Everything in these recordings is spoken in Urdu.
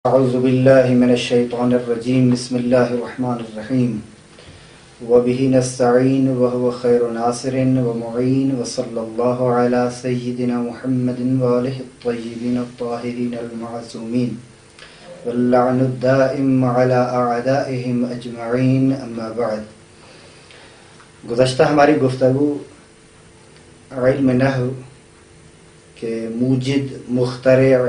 اعوذ باللہ من الشیطان الرجیم بسم اللہ الرحمن الرحیم وبہ نستعین وہو خیر ناصر ومعین وصلی اللہ علی سیدنا محمد وآلہ الطیبین الطاہرین المعصومین واللعن الدائم علی اعدائہم اجمعین اما بعد۔ گزشتہ ہماری گفتگو علم نحو کے موجد مخترع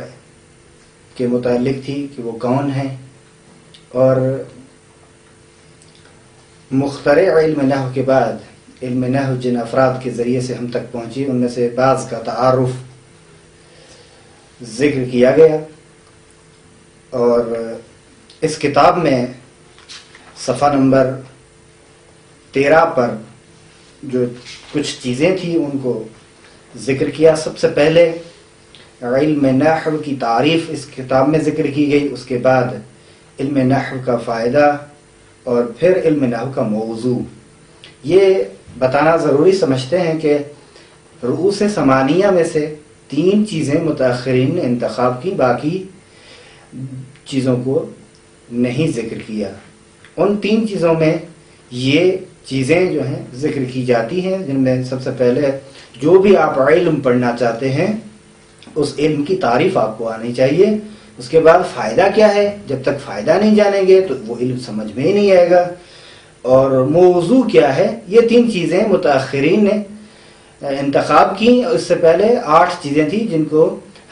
کے متعلق تھی کہ وہ کون ہیں، اور مخترع علم نحو کے بعد علم نحو جن افراد کے ذریعے سے ہم تک پہنچی ان میں سے بعض کا تعارف ذکر کیا گیا، اور اس کتاب میں صفحہ نمبر 13 پر جو کچھ چیزیں تھیں ان کو ذکر کیا۔ سب سے پہلے علم نحو کی تعریف اس کتاب میں ذکر کی گئی، اس کے بعد علم نحو کا فائدہ، اور پھر علم نحو کا موضوع۔ یہ بتانا ضروری سمجھتے ہیں کہ رؤوس ثمانیہ میں سے 3 چیزیں متاخرین نے انتخاب کی، باقی چیزوں کو نہیں ذکر کیا۔ ان 3 چیزوں میں یہ چیزیں جو ہیں ذکر کی جاتی ہیں، جن میں سب سے پہلے جو بھی آپ علم پڑھنا چاہتے ہیں اس علم کی تعریف آپ کو آنی چاہیے۔ اس کے بعد فائدہ کیا ہے، جب تک فائدہ نہیں جانیں گے تو وہ علم سمجھ میں ہی نہیں آئے گا، اور موضوع کیا ہے۔ یہ 3 چیزیں متاخرین نے انتخاب کی۔ اس سے پہلے 8 چیزیں تھیں جن کو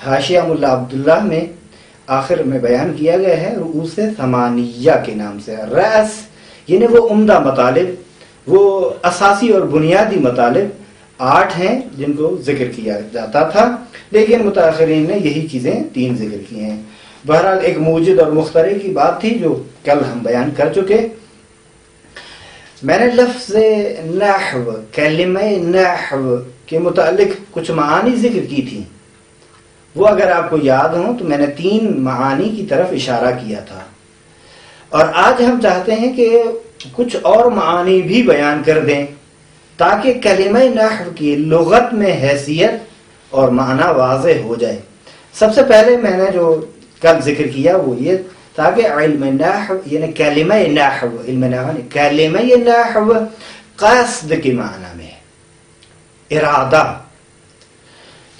حاشیہ ملا عبداللہ میں آخر میں بیان کیا گیا ہے رؤوس ثمانیہ کے نام سے۔ رأس یعنی وہ عمدہ مطالب، وہ اساسی اور بنیادی مطالب 8 ہیں جن کو ذکر کیا جاتا تھا، لیکن متاخرین نے یہی چیزیں 3 ذکر کی ہیں۔ بہرحال ایک موجد اور مخترع کی بات تھی جو کل ہم بیان کر چکے۔ میں نے لفظ نحو، کلمہ نحو کے متعلق کچھ معانی ذکر کی تھی، وہ اگر آپ کو یاد ہوں تو میں نے 3 معانی کی طرف اشارہ کیا تھا، اور آج ہم چاہتے ہیں کہ کچھ اور معانی بھی بیان کر دیں تاکہ کلمہ نحو کی لغت میں حیثیت اور معنی واضح ہو جائے۔ سب سے پہلے میں نے جو کل ذکر کیا وہ یہ تاکہ علم نحو یعنی کلمہ نحو، علم نحو کلمہ نحو قصد کے معنی میں ارادہ،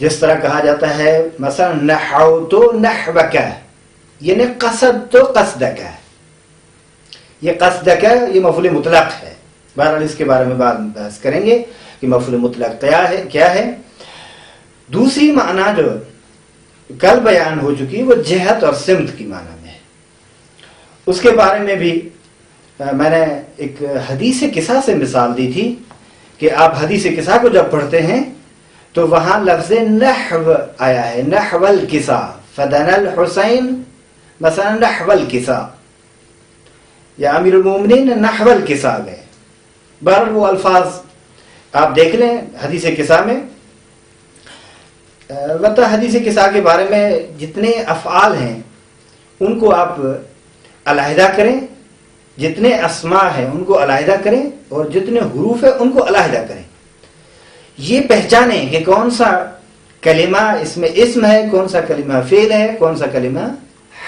جس طرح کہا جاتا ہے مثلا نحوت نحوک یعنی قصد تو قصدک، یہ قصدک یہ مفعول مطلق ہے۔ بہرحال اس کے بارے میں بعد میں بحث کریں گے کہ مفعول مطلق کیا ہے۔ دوسری معنی جو کل بیان ہو چکی وہ جہت اور سمت کی معنی میں ہے، اس کے بارے میں بھی میں نے ایک حدیث قصہ سے مثال دی تھی کہ آپ حدیث قصہ کو جب پڑھتے ہیں تو وہاں لفظ نحو آیا ہے، نحو القصہ، فدنا الحسین مثلا نحو القصہ، یا امیر المومنین نحو القصہ گئے۔ بہرحال وہ الفاظ آپ دیکھ لیں حدیث قصہ میں۔ البتہ حدیث قصہ کے بارے میں جتنے افعال ہیں ان کو آپ علیحدہ کریں، جتنے اسماء ہیں ان کو علیحدہ کریں، اور جتنے حروف ہیں ان کو علیحدہ کریں۔ یہ پہچانیں کہ کون سا کلمہ اس میں اسم ہے، کون سا کلمہ فعل ہے، کون سا کلمہ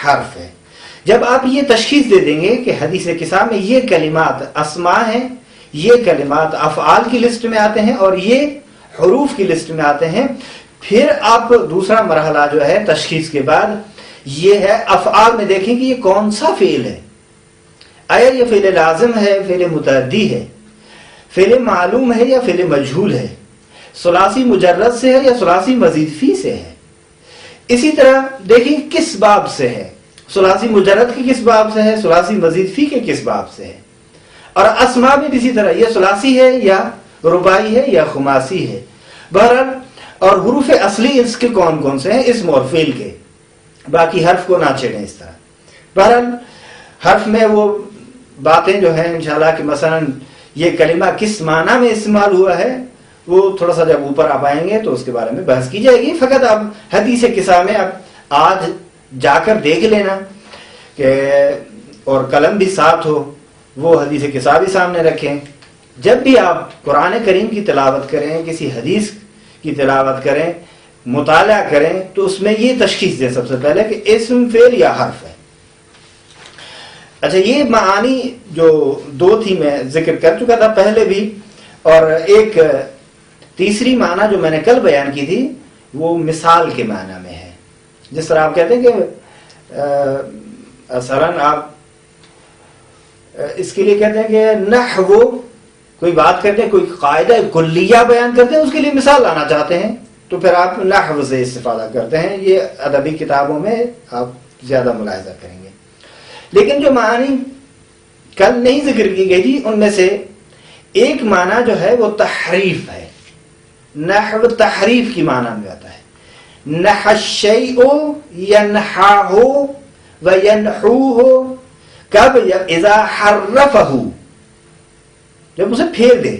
حرف ہے۔ جب آپ یہ تشخیص دے دیں گے کہ حدیث قصہ میں یہ کلمات اسماء ہیں، یہ کلمات افعال کی لسٹ میں آتے ہیں، اور یہ حروف کی لسٹ میں آتے ہیں، پھر آپ دوسرا مرحلہ جو ہے تشخیص کے بعد یہ ہے افعال میں دیکھیں کہ یہ کون سا فعل ہے، آیا یہ فعل لازم ہے، فعل متعدی ہے، فعل معلوم ہے یا فعل مجہول ہے، ثلاثی مجرد سے ہے یا ثلاثی مزید فی سے ہے۔ اسی طرح دیکھیں کس باب سے ہے، ثلاثی مجرد کی کس باب سے ہے، ثلاثی مزید فی کے کس باب سے ہے، اور اسماء بھی اسی طرح یہ ثلاثی ہے یا رباعی ہے یا خماسی ہے۔ بہرحال اور حروف اصلی اس کے کون کون سے ہیں، اسم اور فعل کے، باقی حرف کو نہ چھیڑیں اس طرح۔ بہرحال حرف میں وہ باتیں جو ہیں انشاءاللہ کہ مثلا یہ کلمہ کس معنی میں استعمال ہوا ہے وہ تھوڑا سا جب اوپر آپ آئیں گے تو اس کے بارے میں بحث کی جائے گی۔ فقط اب حدیث قصہ میں اب آج جا کر دیکھ لینا کہ اور قلم بھی ساتھ ہو، وہ حدیث قصہ بھی سامنے رکھیں۔ جب بھی آپ قرآن کریم کی تلاوت کریں، کسی حدیث کی تلاوت کریں، مطالعہ کریں، تو اس میں یہ تشخیص دیں سب سے پہلے کہ اسم فعل یا حرف ہے۔ اچھا یہ معانی جو دو تھی میں ذکر کر چکا تھا پہلے بھی، اور ایک تیسری معنی جو میں نے کل بیان کی تھی وہ مثال کے معنی میں ہے. جس طرح آپ کہتے ہیں کہ مثلاً آپ اس کے لیے کہتے ہیں کہ نحو، کوئی بات کرتے ہیں، کوئی قاعدہ کلیہ بیان کرتے ہیں، اس کے لیے مثال لانا چاہتے ہیں تو پھر آپ نحو سے استفادہ کرتے ہیں. یہ ادبی کتابوں میں آپ زیادہ ملاحظہ کریں گے. لیکن جو معنی کل نہیں ذکر کی گئی تھی ان میں سے ایک معنی جو ہے وہ تحریف ہے. نحو تحریف کی معنی میں آتا ہے. نحى الشيء ينحاه وينحوه کب؟ اذا حرفه، جب اسے پھیر دے،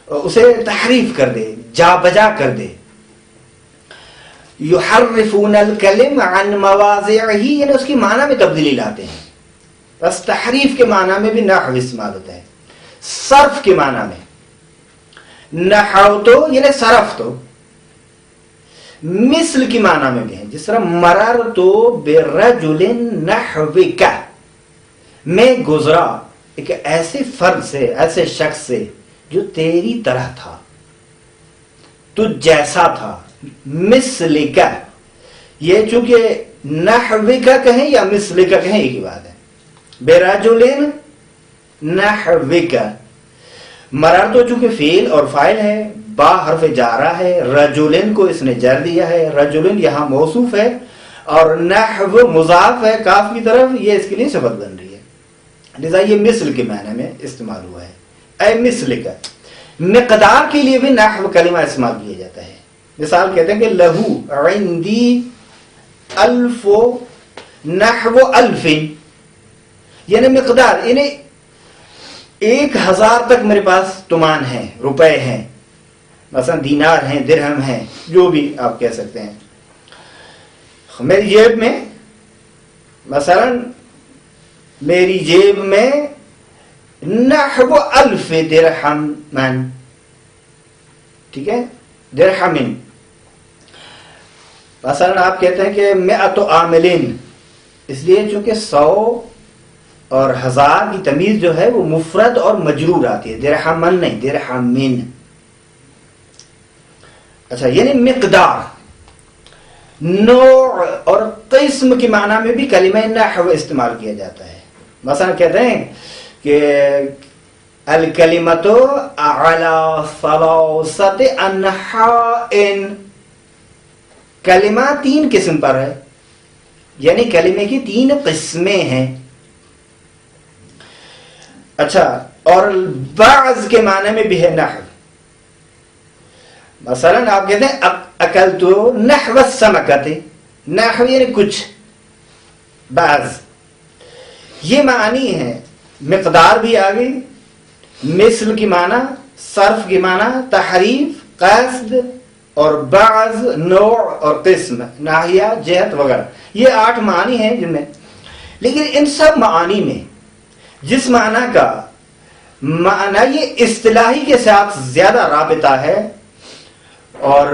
اسے تحریف کر دے، جا بجا کر دے. يحرفون الكلم عن مواضعه، یعنی اس کی معنی میں تبدیلی لاتے ہیں. بس تحریف کے معنی میں بھی نحو استعمال ہوتا ہے. صرف کے معنی میں نحوت یعنی صرف تو، مثل کی معنی میں بھی ہے. جس طرح مررت برجل نحوک، میں گزرا ایک ایسے فرد سے، ایسے شخص سے جو تیری طرح تھا، تو جیسا تھا. مثل کا، یہ چونکہ نحوک کہیں یا مثل کا کہیں ایک ہی بات ہے. برجل نحوک، مرر تو چونکہ فعل اور فاعل ہے، با حرف جارہ ہے، رجلن کو اس نے جر دیا ہے، رجلن یہاں موصوف ہے، اور نحو مضاف ہے کاف کی طرف، یہ اس کے لیے صفت بن رہی ہے. لذا یہ مثل کے معنی میں استعمال ہوا ہے. اے مثل کا. مقدار کے لیے بھی نحو کلمہ استعمال کیا جاتا ہے. مثال کہتے ہیں کہ لہو عندی الف نحو الف، یعنی مقدار، یعنی 1000 تک میرے پاس تمان ہیں، روپے ہیں، مثلا دینار ہیں، درہم ہیں، جو بھی آپ کہہ سکتے ہیں. میری جیب میں، مثلا میری جیب میں نحو الف درہم من، ٹھیک ہے، درہمن. مثلا آپ کہتے ہیں کہ مئۃ عاملین، اس لیے چونکہ 100 اور 1000 کی تمیز جو ہے وہ مفرد اور مجرور آتی ہے، درہمن نہیں، درہمن. اچھا، یعنی مقدار. نوع اور قسم کی معنی میں بھی کلمہ نحو استعمال کیا جاتا ہے. مثلا کہتے ہیں کہ الکلمۃ علی ثلاثۃ انحاء، کلمہ 3 قسم پر ہے، یعنی کلمے کی 3 قسمیں ہیں. اچھا، اور بعض کے معنی میں بھی ہے نحو. مثلا آپ کہتے ہیں اکلت نحو السمکۃ، نحو یعنی کچھ، بعض. یہ معنی ہے. مقدار بھی آ گئی، مثل کی معنی، صرف کی معنی، تحریف، قصد، اور بعض، نوع اور قسم، ناحیہ، جہت وغیرہ. یہ 8 معنی ہیں جن میں. لیکن ان سب معانی میں جس معنی کا معنی یہ اصطلاحی کے ساتھ زیادہ رابطہ ہے اور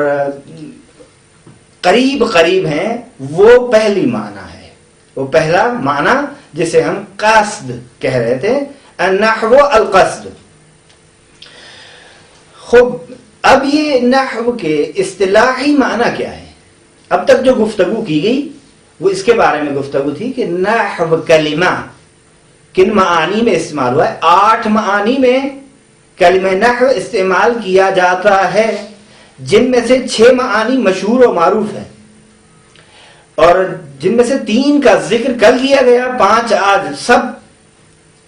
قریب ہیں، وہ پہلی معنی ہے، وہ پہلا معنی جسے ہم قصد کہہ رہے تھے، النحو القصد. خوب، اب یہ نحو کے اصطلاحی معنی کیا ہے؟ اب تک جو گفتگو کی گئی وہ اس کے بارے میں گفتگو تھی کہ نحو کلمہ کن معانی میں استعمال ہوا ہے. 8 معانی میں کلمہ نحو استعمال کیا جاتا ہے، جن میں سے 6 معانی مشہور و معروف ہیں، اور جن میں سے 3 کا ذکر کل کیا گیا، 5 آج. سب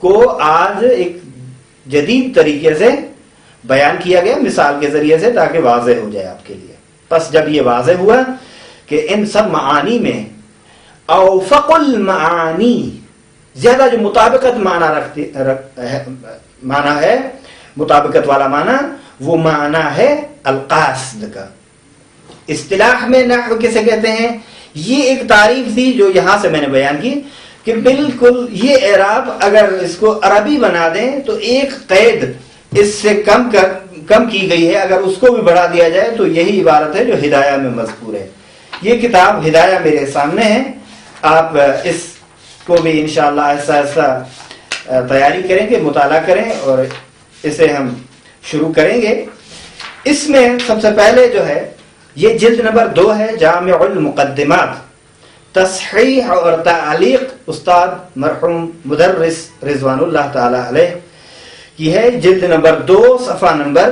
کو آج ایک جدید طریقے سے بیان کیا گیا مثال کے ذریعے سے، تاکہ واضح ہو جائے آپ کے لیے. بس جب یہ واضح ہوا کہ ان سب معانی میں اوفق المعانی، زیادہ جو مطابقت معنی ہے، مطابقت والا معنی، وہ معنی ہے القاصد کا. اصطلاح میں نحو کسے کہتے ہیں؟ یہ ایک تعریف تھی جو یہاں سے میں نے بیان کی کہ بالکل یہ اعراب اگر اس کو عربی بنا دیں تو ایک قید اس سے کم کی گئی ہے، اگر اس کو بھی بڑھا دیا جائے تو یہی عبارت ہے جو ہدایہ میں مذکور ہے. یہ کتاب ہدایہ میرے سامنے ہے، آپ اس کو بھی انشاءاللہ آہستہ آہستہ تیاری کریں گے، مطالعہ کریں اور اسے ہم شروع کریں گے۔ اس میں سب سے پہلے جو ہے یہ جلد نمبر 2 ہے، جامع المقدمات، تصحیح اور تعلیق استاد مرحوم مدرس رضوان اللہ تعالی علیہ کی ہے، جلد نمبر 2 صفحہ نمبر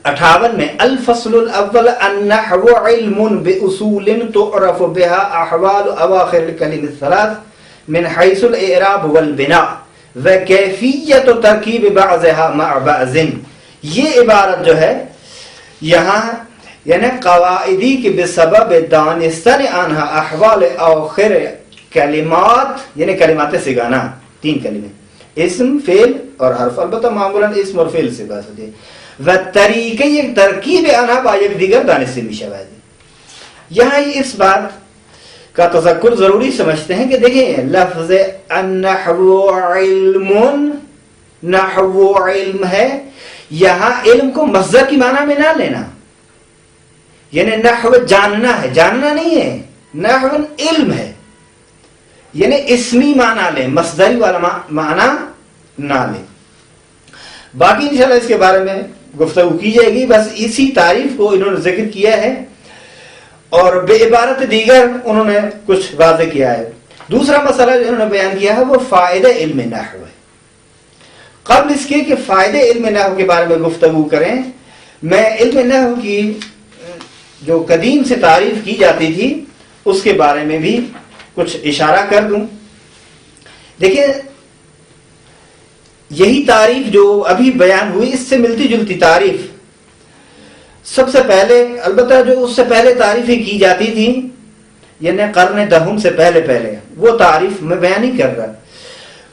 58 میں الفصل الاول النحو علم باصول تعرف بها احوال اواخر الكلم الثلاث من حيث الاعراب والبناء وكيفية ترکیب بعضها مع بعض۔ یہ عبارت جو ہے یہاں یعنی قواعدی کے بسبب دانستن آنها احوال آخر کلمات، یعنی کلمات سگانا 3 کلمے، اسم، فعل اور حرف، البتہ معمولاً اسم اور فعل سے بات ہوتی ہے، و طریقے ایک ترکیب آنها با یک دیگر دانسته می شود۔ یہاں اس بات کا تذکر ضروری سمجھتے ہیں کہ دیکھیں لفظ النحو علم، نحو علم ہے، یہاں علم کو مصدر کی معنی میں نہ لینا، یعنی نحو جاننا ہے، جاننا نہیں ہے، نحو علم ہے، یعنی اسمی معنی لیں، مصدری والا معنی نہ لیں۔ باقی انشاءاللہ اس کے بارے میں گفتگو کی جائے گی، بس اسی تعریف کو انہوں نے ذکر کیا ہے اور بے عبارت دیگر انہوں نے کچھ واضح کیا ہے۔ دوسرا مسئلہ جو انہوں نے بیان کیا ہے وہ فائدہ علم نحو ہے۔ قبل اس کے کہ فائدہ علم نحو کے بارے میں گفتگو کریں، میں علم نحو کی جو قدیم سے تعریف کی جاتی تھی اس کے بارے میں بھی کچھ اشارہ کر دوں۔ دیکھیں یہی تعریف جو ابھی بیان ہوئی اس سے ملتی جلتی تعریف سب سے پہلے، البتہ جو اس سے پہلے تعریفیں کی جاتی تھی یعنی قرن 10 سے پہلے وہ تعریف میں بیان نہیں کر رہا۔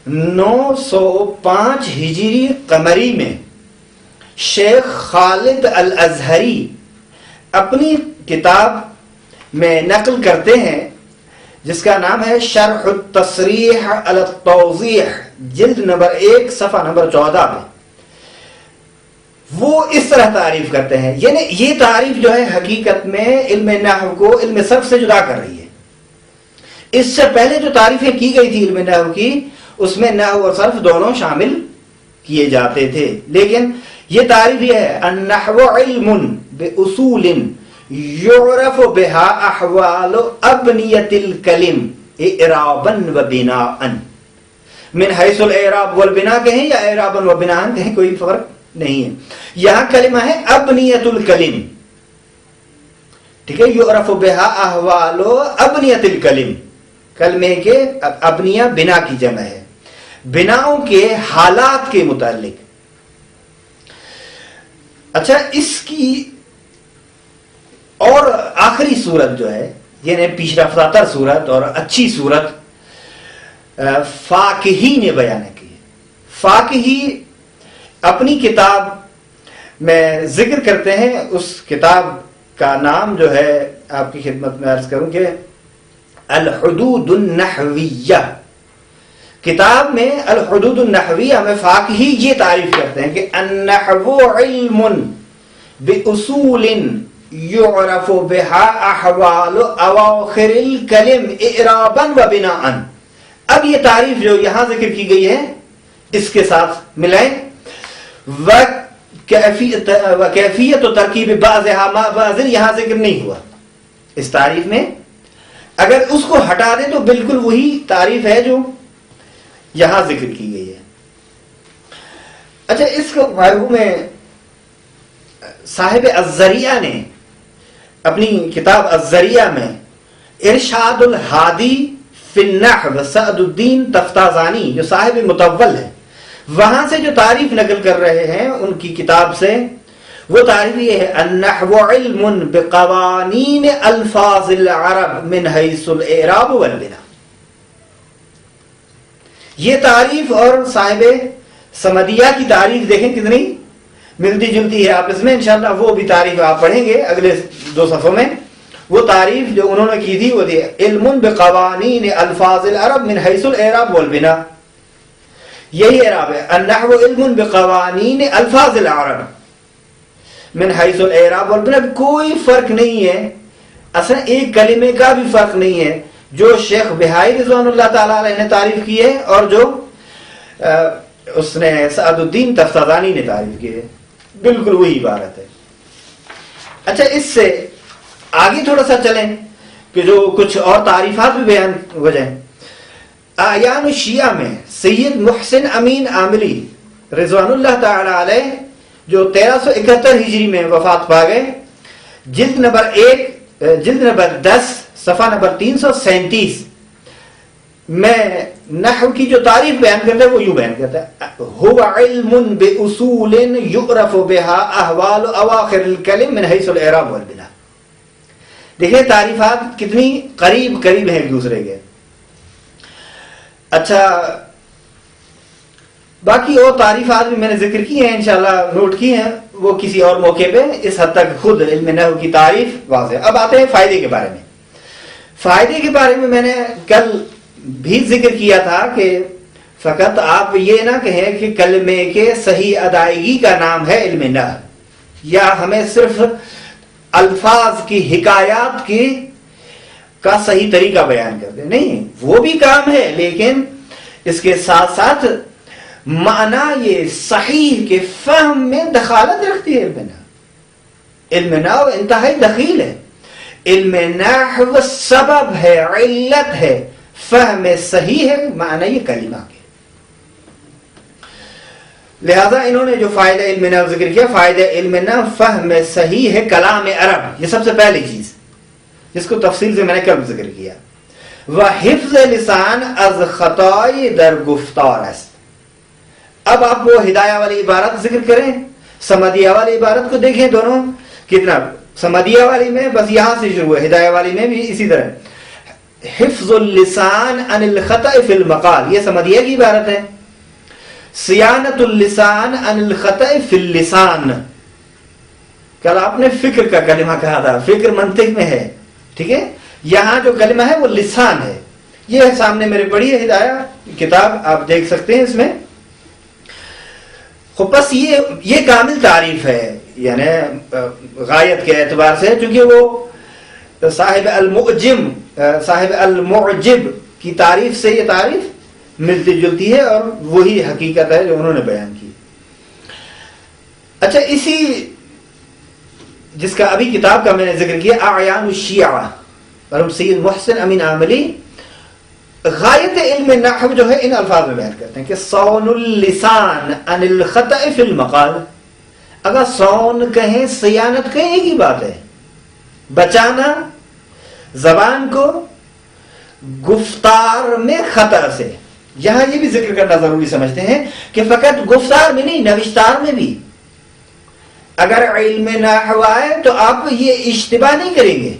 905 ہجری قمری میں شیخ خالد الازہری اپنی کتاب میں نقل کرتے ہیں جس کا نام ہے شرح التصریح علی التوضیح، جلد نمبر 1 صفحہ نمبر 14 میں وہ اس طرح تعریف کرتے ہیں، یعنی یہ تعریف جو ہے حقیقت میں علم نحو کو علم صرف سے جدا کر رہی ہے۔ اس سے پہلے جو تعریفیں کی گئی تھی علم نحو کی اس میں نحو اور صرف دونوں شامل کیے جاتے تھے، لیکن یہ تعریف یہ ہے النحو علم باصول یعرف بها احوال ابنیت الکلم اعرابا و بناء، من حیث الاعراب والبناء کہیں یا اعرابا و بناء کہیں کوئی فرق نہیں ہے۔ یہاں کلمہ ہے ابنیت الکلم، ٹھیک ہے، یعرف بها احوال ابنیت الکلم، کلمے کے ابنیہ بنا کی جمع ہے، بناؤں کے حالات کے متعلق۔ اچھا اس کی اور آخری صورت جو ہے یعنی پیش رفتہ صورت اور اچھی صورت فاقہی نے بیان کی ہے۔ فاقہی اپنی کتاب میں ذکر کرتے ہیں، اس کتاب کا نام جو ہے آپ کی خدمت میں عرض کروں کہ الحدود النحویہ۔ کتاب میں الحدود النحویہ میں فاقہی یہ تعریف کرتے ہیں کہ النحو علم باصول یعرف بها احوال اواخر الکلم اعرابا و بناء۔ اب یہ تعریف جو یہاں ذکر کی گئی ہے اس کے ساتھ ملائیں، وکیفیت و ترکیب بعضها مع بعض یہاں ذکر نہیں ہوا اس تعریف میں، اگر اس کو ہٹا دیں تو بالکل وہی تعریف ہے جو یہاں ذکر کی گئی ہے۔ اچھا اس کو معلوم ہے صاحب الذریعہ نے اپنی کتاب الذریعہ میں ارشاد الہادی فی النحو سعد الدین تفتازانی جو صاحب متول ہے وہاں سے جو تعریف نقل کر رہے ہیں ان کی کتاب سے، وہ تعریف یہ ہے النحو علم بقوانین الفاظ العرب من حیث الاعراب والبناء۔ یہ تعریف اور صاحب سمدیہ کی تعریف دیکھیں کتنی ملتی جلتی ہے آپس میں، انشاءاللہ وہ بھی تعریف آپ پڑھیں گے اگلے 2 صفحوں میں۔ وہ تعریف جو انہوں نے کی تھی وہ تھی علم بقوانین الفاظ العرب من حیث الاعراب والبناء، یہی اعراب ہے النحو علم بقوانین الفاظ العرب من حیث الاعراب والبناء۔ کوئی فرق نہیں ہے، اصلا ایک کلمے کا بھی فرق نہیں ہے جو شیخ بہائی رضوان اللہ تعالی علیہ نے تعریف کی ہے اور جو اس نے سعد الدین تفتازانی نے تعریف کی ہے، بالکل وہی عبارت ہے۔ اچھا، اس سے آگے تھوڑا سا چلیں کہ جو کچھ اور تعریفات بھی بیان ہو جائیں۔ اعیان الشیعہ میں سید محسن امین عاملی رضوان اللہ تعالی علیہ جو 1371 ہجری میں وفات پا گئے، جلد نمبر 10 صفحہ نمبر 337 میں نحو کی جو تعریف بیان کرتا ہے وہ یوں بیان کرتا ہے، هو علم باصول يعرف بها احوال اواخر الكلم من حيث الاعراب والبناء۔ دیکھیں تعریفات کتنی قریب ہیں ایک دوسرے کے۔ اچھا، باقی اور تعریفات بھی میں نے ذکر کی ہیں، انشاءاللہ نوٹ کی ہیں، وہ کسی اور موقع پہ۔ اس حد تک خود علم نحو کی تعریف واضح۔ اب آتے ہیں فائدے کے بارے میں۔ فائدے کے بارے میں میں نے کل بھی ذکر کیا تھا کہ فقط آپ یہ نہ کہیں کہ کلمے کے صحیح ادائیگی کا نام ہے علم نحو، یا ہمیں صرف الفاظ کی حکایات کی کا صحیح طریقہ بیان کر دیں، نہیں، وہ بھی کام ہے، لیکن اس کے ساتھ ساتھ معنی یہ صحیح کے فہم میں دخالت رکھتی ہے۔ علم نحو، علم نحو انتہائی دخیل ہے۔ علم نحو سبب ہے، علت ہے، فہم صحیح ہے معنی کلمہ کے۔ لہذا انہوں نے جو فائدہ علم نحو ذکر کیا، فائدہ علم نحو فہم صحیح ہے کلام عرب، یہ سب سے پہلی چیز جس کو تفصیل سے میں نے کل ذکر کیا۔ وحفظ لسان از خطائی در گفتار است۔ اب آپ وہ ہدایہ والی عبارت ذکر کریں، سمدیہ والی عبارت کو دیکھیں، دونوں کتنا، سمدیہ والی میں بس یہاں سے شروع ہے، ہدایہ والی میں بھی اسی طرح۔ حفظ اللسان عن الخطأ فی المقال، یہ سمدیہ کی عبارت ہے۔ صیانت اللسان عن الخطأ فی اللسان، کل آپ نے فکر کا کلمہ کہا تھا، فکر منطق میں ہے، ٹھیک ہے، یہاں جو کلمہ ہے وہ لسان ہے۔ یہ سامنے میرے پڑھی ہے ہدایہ کتاب، آپ دیکھ سکتے ہیں اس میں۔ بس یہ کامل تعریف ہے، یعنی غایت کے اعتبار سے، چونکہ وہ صاحب المعجب کی تعریف سے یہ تعریف ملتی جلتی ہے اور وہی حقیقت ہے جو انہوں نے بیان کی۔ اچھا، اسی جس کا ابھی کتاب کا میں نے ذکر کیا، اعیان الشیعہ، اور سید محسن امین عاملی غایت علم نحو جو ہے ان الفاظ میں بیان کرتے ہیں کہ صون اللسان عن الخطأ فی المقال۔ اگر صون کہیں، صیانت کہیں، ایک ہی بات ہے، بچانا زبان کو گفتار میں خطا سے۔ یہاں یہ بھی ذکر کرنا ضروری سمجھتے ہیں کہ فقط گفتار میں نہیں، نوشتار میں بھی اگر علم نحو آئے تو آپ یہ اشتباہ نہیں کریں گے۔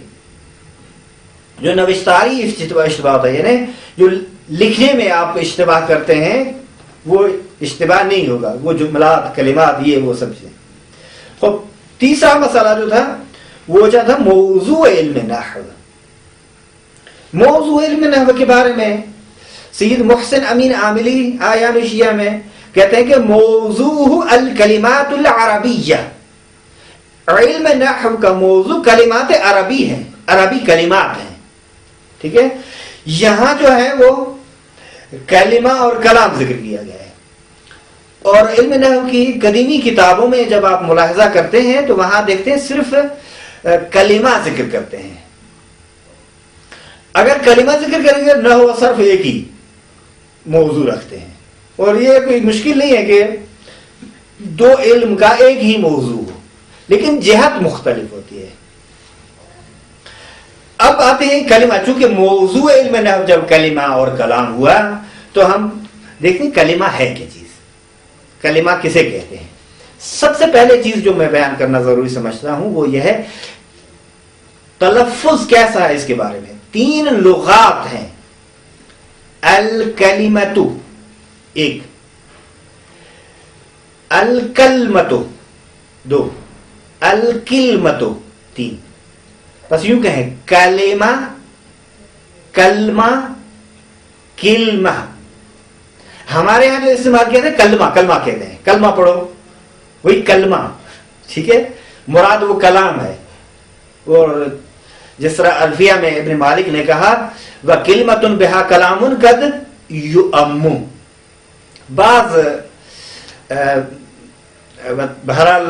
جو نوشتاری اشتباہ ہوتا ہے، یعنی جو لکھنے میں آپ اشتباہ کرتے ہیں وہ اشتباہ نہیں ہوگا، وہ جملات، کلمات، یہ وہ سب چیزیں۔ خب تیسرا مسئلہ جو تھا وہ جو تھا موضوع علم نحو۔ موضوع علم نحو کے بارے میں سید محسن امین عاملی اعیان الشیعہ میں کہتے ہیں کہ موضوع الکلمات العربیہ، علم نحو کا موضوع کلمات عربی ہیں، عربی کلمات ہیں، ٹھیک ہے۔ یہاں جو ہے وہ کلمہ اور کلام ذکر کیا گیا ہے، اور علم نحو کی قدیمی کتابوں میں جب آپ ملاحظہ کرتے ہیں تو وہاں دیکھتے ہیں صرف کلمہ ذکر کرتے ہیں۔ اگر کلمہ ذکر کریں گے، نحو و صرف ایک ہی موضوع رکھتے ہیں، اور یہ کوئی مشکل نہیں ہے کہ دو علم کا ایک ہی موضوع ہو، لیکن جہت مختلف ہوتی ہے۔ اب آتے ہیں کلمہ، چونکہ موضوع علم نحو جب کلمہ اور کلام ہوا تو ہم دیکھتے ہیں کلمہ ہے کیا چیز، کلمہ کسے کہتے ہیں۔ سب سے پہلے چیز جو میں بیان کرنا ضروری سمجھتا ہوں وہ یہ ہے تلفظ کیسا ہے اس کے بارے میں۔ 3 لغات ہیں، الکلمۃ ایک، الکلمۃ 2، الکلمۃ 3۔ بس یوں کہیں، کلمہ، کلمہ، کلمہ۔ ہمارے یہاں جو استعمال کہتے ہیں کلمہ، کلمہ کہتے ہیں، کلمہ پڑھو، وہی کلمہ، ٹھیک ہے، مراد وہ کلام ہے۔ اور جس طرح الفیہ میں ابن مالک نے کہا وَكَلِمَةٌ بِهَا كَلَامٌ قَدْ يُؤَمُّ. بعض بہرحال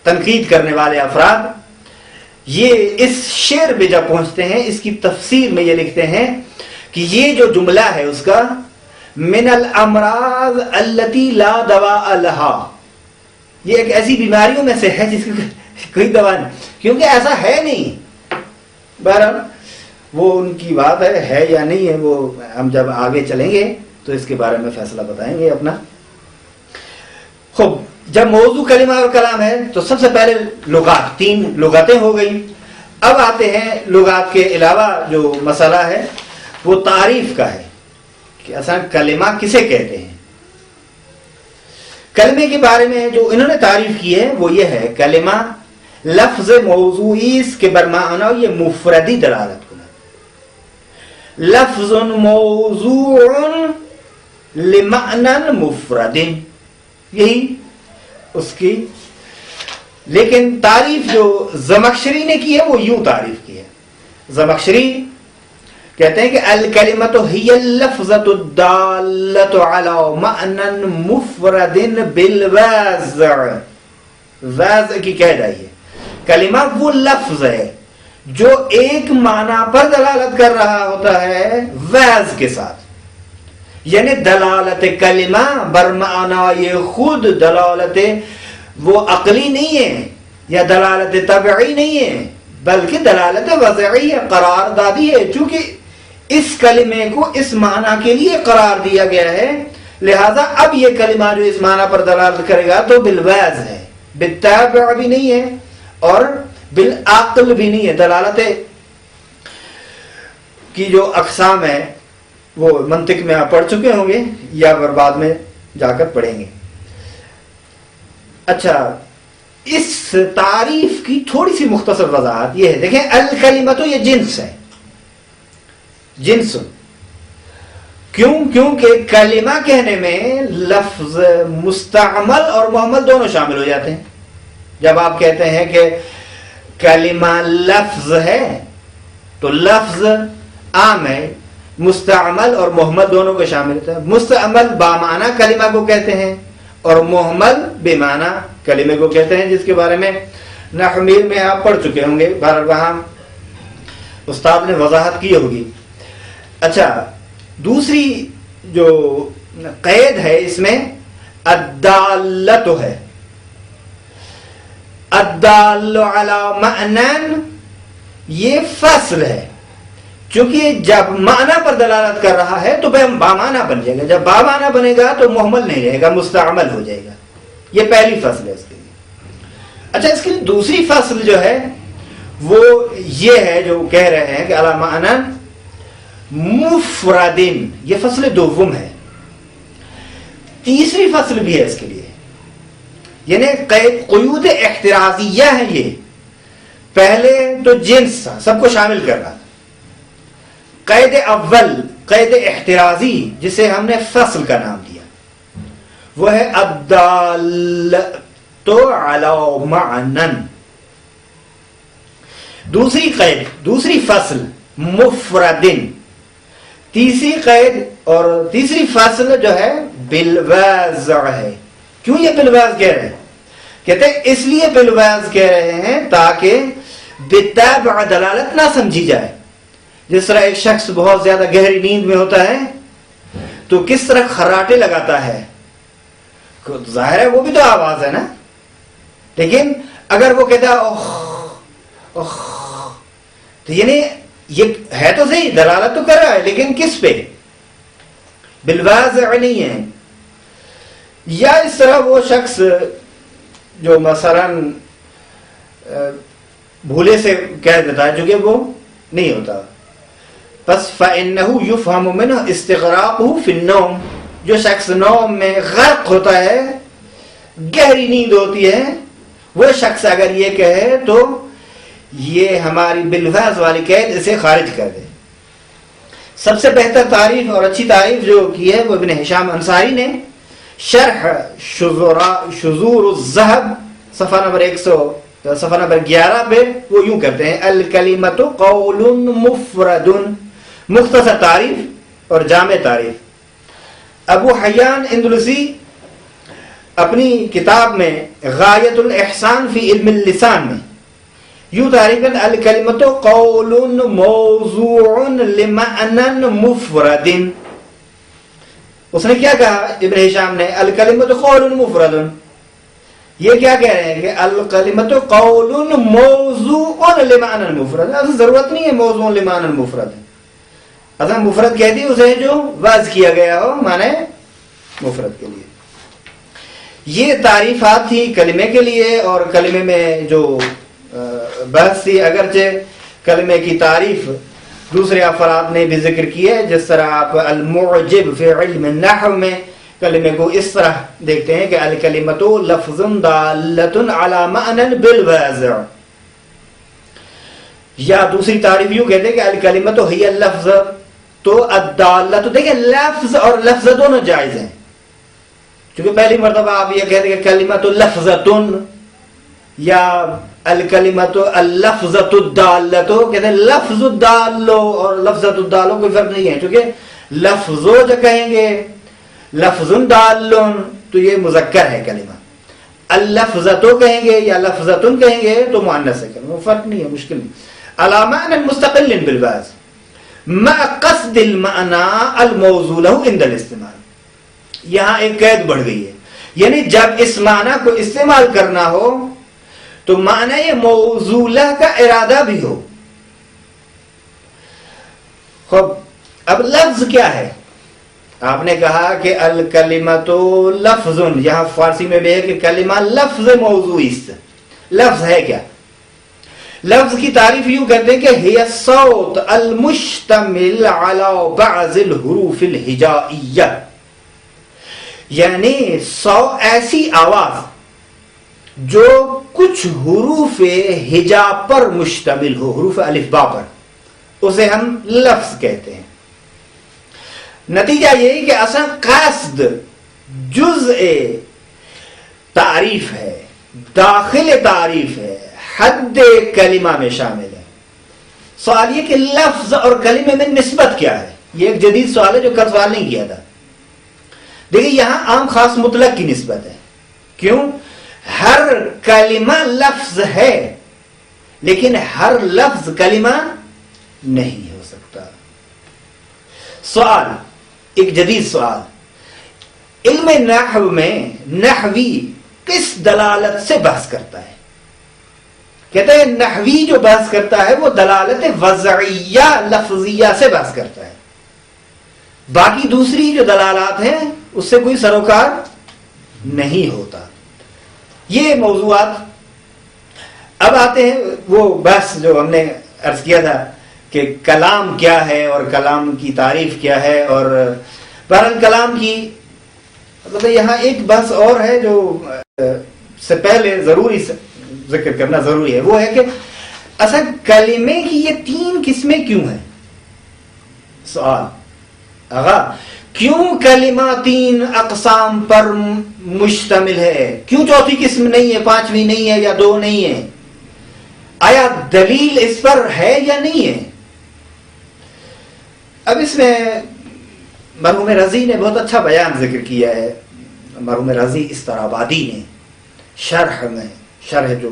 تنقید کرنے والے افراد یہ اس شعر پہ جب پہنچتے ہیں اس کی تفسیر میں یہ لکھتے ہیں کہ یہ جو جملہ ہے اس کا من الامراض التي لا دواء لها، یہ ایک ایسی بیماریوں میں سے ہے جس کی کوئی دوا نہیں، کیونکہ ایسا ہے نہیں. بہرحال وہ ان کی بات ہے یا نہیں ہے، وہ ہم جب آگے چلیں گے تو اس کے بارے میں فیصلہ بتائیں گے اپنا. خوب، جب موضوع کلمہ اور کلام ہے تو سب سے پہلے لغات، 3 لغتیں ہو گئی. اب آتے ہیں لغات کے علاوہ جو مسئلہ ہے وہ تعریف کا ہے کہ اصلا کلمہ کسے کہتے ہیں. کلمے کے بارے میں جو انہوں نے تعریف کی ہے وہ یہ ہے، کلمہ لفظ موضوعی اس کے برمعنی یہ مفردی دلالت کنا، لفظ موضوع لمعنی مفرد، یہی اس کی. لیکن تعریف جو زمخشری نے کی ہے وہ یوں تعریف کی ہے. زمخشری کہتے ہیں کہ الکلمۃ ہی اللفظۃ الدالۃ علی معنی مفرد بالوازع. وازع کی قید ہے، کلمہ وہ لفظ ہے جو ایک معنی پر دلالت کر رہا ہوتا ہے واز کے ساتھ، یعنی دلالت کلمہ برمعنی یہ خود دلالت وہ عقلی نہیں ہے یا دلالت طبعی نہیں ہے، بلکہ دلالت وضعی ہے، قرار دادی ہے. چونکہ اس کلمے کو اس معنی کے لیے قرار دیا گیا ہے، لہذا اب یہ کلمہ جو اس معنی پر دلالت کرے گا تو بالواز ہے، بالتابع بھی نہیں ہے اور بالعقل بھی نہیں ہے. دلالت کی جو اقسام ہے وہ منطق میں آپ پڑھ چکے ہوں گے یا بعد میں جا کر پڑھیں گے. اچھا، اس تعریف کی تھوڑی سی مختصر وضاحت یہ ہے. دیکھیں، الکلمۃ یہ جنس ہے، جنس. کیونکہ کلمہ کہنے میں لفظ مستعمل اور محمل دونوں شامل ہو جاتے ہیں. جب آپ کہتے ہیں کہ کلمہ لفظ ہے تو لفظ عام ہے، مستعمل اور محمل دونوں کو شامل ہوتا ہے. مستعمل بامعنی کلمہ کو کہتے ہیں اور محمل بے معنی کلمے کو کہتے ہیں، جس کے بارے میں نحو میں آپ پڑھ چکے ہوں گے، وہاں استاد نے وضاحت کی ہوگی. اچھا، دوسری جو قید ہے اس میں الدالت ہے، الدال علی معنی، یہ فصل ہے. چونکہ جب معنی پر دلالت کر رہا ہے تو بامعنی بن جائے گا، جب بامعنی بنے گا تو محمل نہیں رہے گا، مستعمل ہو جائے گا. یہ پہلی فصل ہے اس کے لیے. اچھا، اس کی دوسری فصل جو ہے وہ یہ ہے جو کہہ رہے ہیں کہ علی معنی مفردن، یہ فصل دوم ہے. تیسری فصل بھی ہے اس کے لیے، یعنی قیود احترازیہ ہے. یہ پہلے تو جنس تھا، سب کو شامل کر رہا. قید اول قید احترازی جسے ہم نے فصل کا نام دیا وہ ہے الدالۃ علی معنی. دوسری قید، دوسری فصل مفردن. تیسری قید اور تیسری فصل جو ہے بالواز ہے. کیوں یہ بالواز کہہ رہے ہیں؟ کہتے ہیں اس لیے بالواز کہہ رہے ہیں تاکہ بالتابع دلالت نہ سمجھی جائے. جس طرح ایک شخص بہت زیادہ گہری نیند میں ہوتا ہے تو کس طرح خراٹے لگاتا ہے، ظاہر ہے وہ بھی تو آواز ہے نا. لیکن اگر وہ کہتا ہے اوہ اوہ، تو یعنی یہ ہے تو صحیح، دلالت تو کر رہا ہے، لیکن کس پہ؟ بالواضع نہیں ہے. یا اس طرح وہ شخص جو مثلا بھولے سے کہہ دیتا ہے، جو کہ وہ نہیں ہوتا. بس فَإِنَّهُ يُفْهَمُ مِنْهُ اسْتِغْرَاقُهُ فِي النَّوْمِ. جو شخص نوم میں غرق ہوتا ہے، گہری نیند ہوتی ہے، وہ شخص اگر یہ کہے تو یہ ہماری بالفاظ والی قید اسے خارج کر دے. سب سے بہتر تعریف اور اچھی تعریف جو کی ہے وہ ابن ہشام انصاری نے شرح شذور الذهب صفحہ نمبر 11 پہ وہ یوں کرتے ہیں: الکلمۃ قول مفرد مختصر تعریف اور جامع تعریف۔ ابو حیان اندلسی اپنی کتاب میں غایت الاحسان فی علم اللسان میں یوں تعریف ہے: الکلمۃ قول موضوع لمعنى مفرد۔ اس نے کیا کہا ابن ہشام نے؟ الکلمۃ قول مفرد۔ یہ کیا کہہ رہے ہیں کہ الکلمۃ قول موضوع لمعنى مفرد۔ اصل ضرورت نہیں ہے موضوع لمعنى مفرد، اصل مفرد کہتی ہے اسے جو وضع کیا گیا ہو معنی مفرد کے لیے۔ یہ تعریفات تھی کلمے کے لیے، اور کلمے میں جو بحث تھی، اگرچہ کلمے کی تعریف دوسرے افراد نے بھی ذکر کی ہے، جس طرح آپ المعجب فی علم النحو میں کلمے کو اس طرح دیکھتے ہیں کہ الکلمۃ لفظ دالۃ علی معنی بالوضع، یا دوسری تعریف یوں کہتے ہیں کہ الکلمۃ ہی اللفظ تو الدالۃ۔ دیکھیں لفظ اور لفظ دونوں جائز ہیں، کیونکہ پہلی مرتبہ آپ یہ کہتے ہیں کہ کلمۃ لفظۃ یا الکلمۃ اللفظۃ الدالۃ، کہتے ہیں لفظ الدال اور لفظۃ الدال کوئی فرق نہیں ہے، کیونکہ لفظو جو کہیں گے لفظ دال تو یہ مذکر ہے کلمہ، اللفظۃ کہیں گے یا لفظۃ کہیں گے تو مؤنث ہے کلمہ، فرق نہیں ہے، مشکل نہیں۔ علی معنی مستقل بالبعض مع قصد المعنى الموضوع له عند الاستعمال۔ یہاں ایک قید بڑھ گئی ہے، یعنی جب اس معنی کو استعمال کرنا ہو تو معنی موضوع کا ارادہ بھی ہو۔ خب اب لفظ کیا ہے؟ آپ نے کہا کہ الکلمۃ لفظ، یہاں فارسی میں بھی ہے کہ کلمہ لفظ موضوعی است۔ لفظ ہے کیا؟ لفظ کی تعریف یوں کرتے ہیں کہ ہی الصوت المشتمل علی بعض الحروف الہجائیہ، یعنی ایسی آواز جو کچھ حروف ہجا پر مشتمل ہو، حروف الف با پر، اسے ہم لفظ کہتے ہیں۔ نتیجہ یہی کہ اصل قصد جزء تعریف ہے، داخل تعریف ہے، حد کلمہ میں شامل ہے۔ سوال یہ کہ لفظ اور کلمے میں نسبت کیا ہے؟ یہ ایک جدید سوال ہے جو کل سوال نہیں کیا تھا۔ دیکھیں یہاں عام خاص مطلق کی نسبت ہے۔ کیوں؟ ہر کلمہ لفظ ہے لیکن ہر لفظ کلمہ نہیں ہو سکتا۔ سوال، ایک جدید سوال، علم نحو میں نحوی کس دلالت سے بحث کرتا ہے؟ کہتے ہیں نحوی جو بحث کرتا ہے وہ دلالت وضعیہ لفظیہ سے بحث کرتا ہے، باقی دوسری جو دلالات ہیں اس سے کوئی سروکار نہیں ہوتا۔ یہ موضوعات اب آتے ہیں وہ بحث جو ہم نے عرض کیا تھا کہ کلام کیا ہے اور کلام کی تعریف کیا ہے، اور بہرحال کلام کی مطلب یہاں ایک بحث اور ہے جو سے پہلے ضروری ذکر کرنا ضروری ہے، وہ ہے کہ اصل کلمے کی یہ تین قسمیں کیوں ہیں؟ سوال آغا، کیوں کلمہ تین اقسام پر مشتمل ہے؟ کیوں چوتھی قسم نہیں ہے، پانچویں نہیں ہے یا دو نہیں ہے؟ آیا دلیل اس پر ہے یا نہیں ہے؟ اب اس میں مرحوم رضی نے بہت اچھا بیان ذکر کیا ہے، مرحوم رضی استرابادی نے شرح میں، شرح جو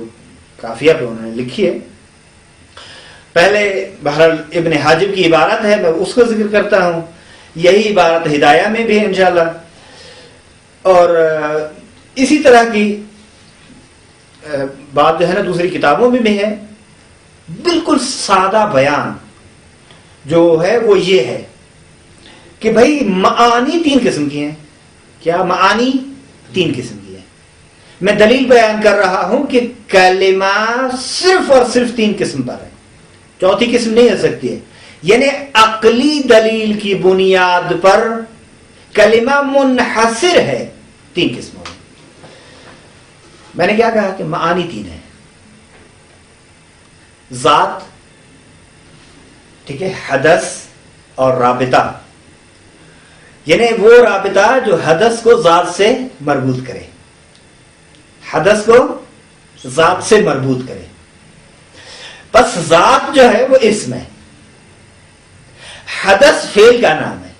کافیہ پہ انہوں نے لکھی ہے، پہلے بہرحال ابن حاجب کی عبارت ہے، میں اس کو ذکر کرتا ہوں، یہی عبارت ہدایہ میں بھی ہے انشاءاللہ، اور اسی طرح کی بات جو ہے نا دوسری کتابوں میں بھی ہے۔ بالکل سادہ بیان جو ہے وہ یہ ہے کہ بھائی معانی تین قسم کی ہیں۔ کیا معانی؟ تین قسم کی ہیں۔ میں دلیل بیان کر رہا ہوں کہ کلمہ صرف اور صرف تین قسم پر ہے، چوتھی قسم نہیں ہو سکتی ہے، یعنی عقلی دلیل کی بنیاد پر کلمہ منحصر ہے تین قسموں میں۔ میں نے کیا کہا کہ معانی تین ہے، ذات، ٹھیک ہے، حدث اور رابطہ، یعنی وہ رابطہ جو حدث کو ذات سے مربوط کرے، حدث کو ذات سے مربوط کرے۔ بس ذات جو ہے وہ اسم ہے، حدث فعل کا نام ہے،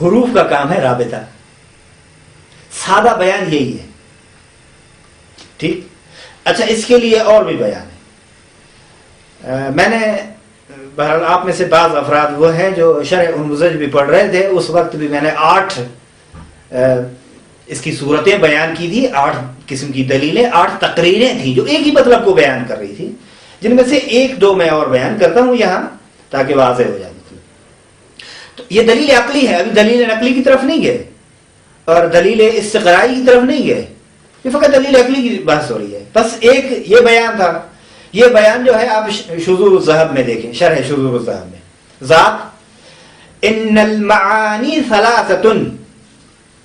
حروف کا کام ہے رابطہ. سادہ بیان یہی ہے. ٹھیک. اچھا، اس کے لیے اور بھی بیان ہے. میں نے بہرحال آپ میں سے بعض افراد وہ ہیں جو شرح المزج بھی پڑھ رہے تھے، اس وقت بھی میں نے 8 اس کی صورتیں بیان کی تھی، 8 قسم کی دلیلیں، 8 تقریریں تھیں جو ایک ہی مطلب کو بیان کر رہی تھی، جن میں سے 1-2 میں اور بیان کرتا ہوں یہاں تاکہ واضح ہو جائے. تو یہ دلیل عقلی ہے. ابھی دلیل نقلی کی طرف نہیں گئے اور دلیل استقرائی کی طرف نہیں گئے، یہ فقط دلیل عقلی کی بحث ہو رہی ہے. بس ایک یہ بیان تھا. یہ بیان جو ہے آپ شذور الذہب میں دیکھیں، شرح شذور الذہب میں. ذات ان المعانی ثلاثۃ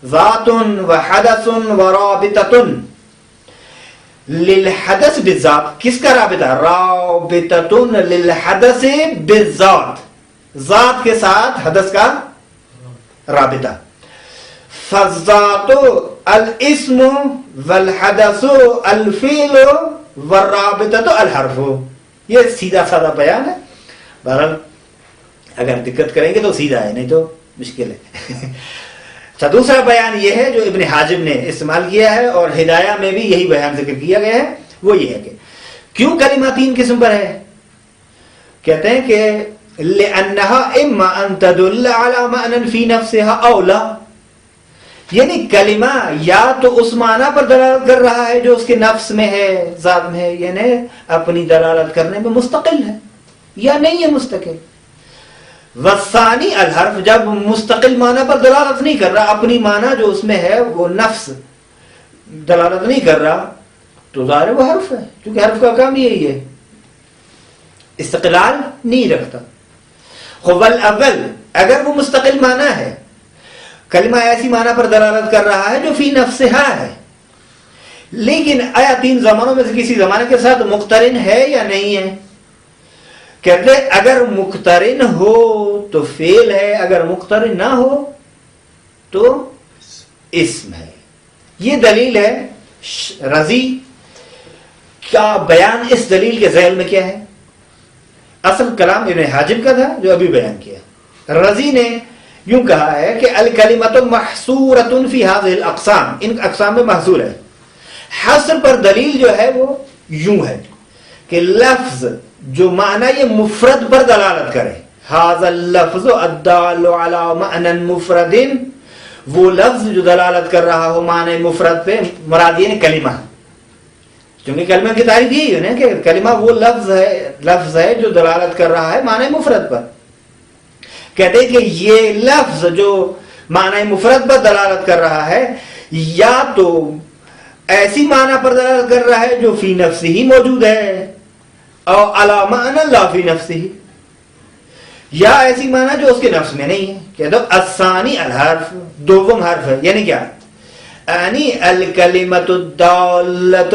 ذات وحدث ورابطۃ. للحدث بالذات، کس کا رابطہ؟ رابطۃ للحدث بالذات، ذات کے ساتھ حدث کا رابطہ. فالذات الاسم والحدث الفعل والرابطۃ الحرف. یہ سیدھا سادہ بیان ہے. بہرحال اگر دقت کریں گے تو سیدھا ہے، نہیں تو مشکل ہے. اچھا، دوسرا بیان یہ ہے جو ابن حاجب نے استعمال کیا ہے اور ہدایہ میں بھی یہی بیان ذکر کیا گیا ہے. وہ یہ ہے کہ کیوں کلمہ 3 قسم پر ہے؟ کہتے ہیں کہ لأنها اما ان تدل على معنى في نفسها او لا. یعنی کلمہ یا تو اس معنی پر دلالت کر رہا ہے جو اس کے نفس میں ہے، ذات میں ہے، یعنی اپنی دلالت کرنے میں مستقل ہے، یا نہیں ہے مستقل. والثانی الحرف، جب مستقل معنی پر دلالت نہیں کر رہا، اپنی معنی جو اس میں ہے وہ نفس دلالت نہیں کر رہا، تو ظاہر وہ حرف ہے، کیونکہ حرف کا کام یہی ہے، استقلال نہیں رکھتا. والاول، اگر وہ مستقل معنی ہے، کلمہ ایسی معنی پر دلالت کر رہا ہے جو فی نفسہا ہے، لیکن آیا 3 زمانوں میں سے کسی زمانے کے ساتھ مقترن ہے یا نہیں ہے؟ کہتے اگر مقترن ہو تو فعل ہے، اگر مقترن نہ ہو تو اسم ہے. یہ دلیل ہے. رضی کا بیان اس دلیل کے ذیل میں کیا ہے؟ اصل کلام ابن حاجب کا تھا جو ابھی بیان کیا. رضی نے یوں کہا ہے کہ الکلمۃ محصورۃ فی هذه الاقسام، ان اقسام میں محصور ہے. حصر پر دلیل جو ہے وہ یوں ہے کہ لفظ جو معنی یہ مفرد پر دلالت کرے، هذا اللفظ الدال علی معنی مفرد، وہ لفظ جو دلالت کر رہا ہو معنی مفرد پہ، مراد یہ کلمہ، کیونکہ کلمہ کی تعریف یہی ہے نا کہ کلمہ وہ لفظ ہے جو دلالت کر رہا ہے معنی مفرد پر. کہتے ہیں کہ یہ لفظ جو معنی مفرد پر دلالت کر رہا ہے یا تو ایسی معنی پر دلالت کر رہا ہے جو فی نفسہ ہی موجود ہے، اور علی معنی لا فی نفسہ، یا ایسی معنی جو اس کے نفس میں نہیں ہے. کہتے ہیں الثانی الحرف، دوم حرف ہے. یعنی کیا؟ یعنی الکلمۃ الدالۃ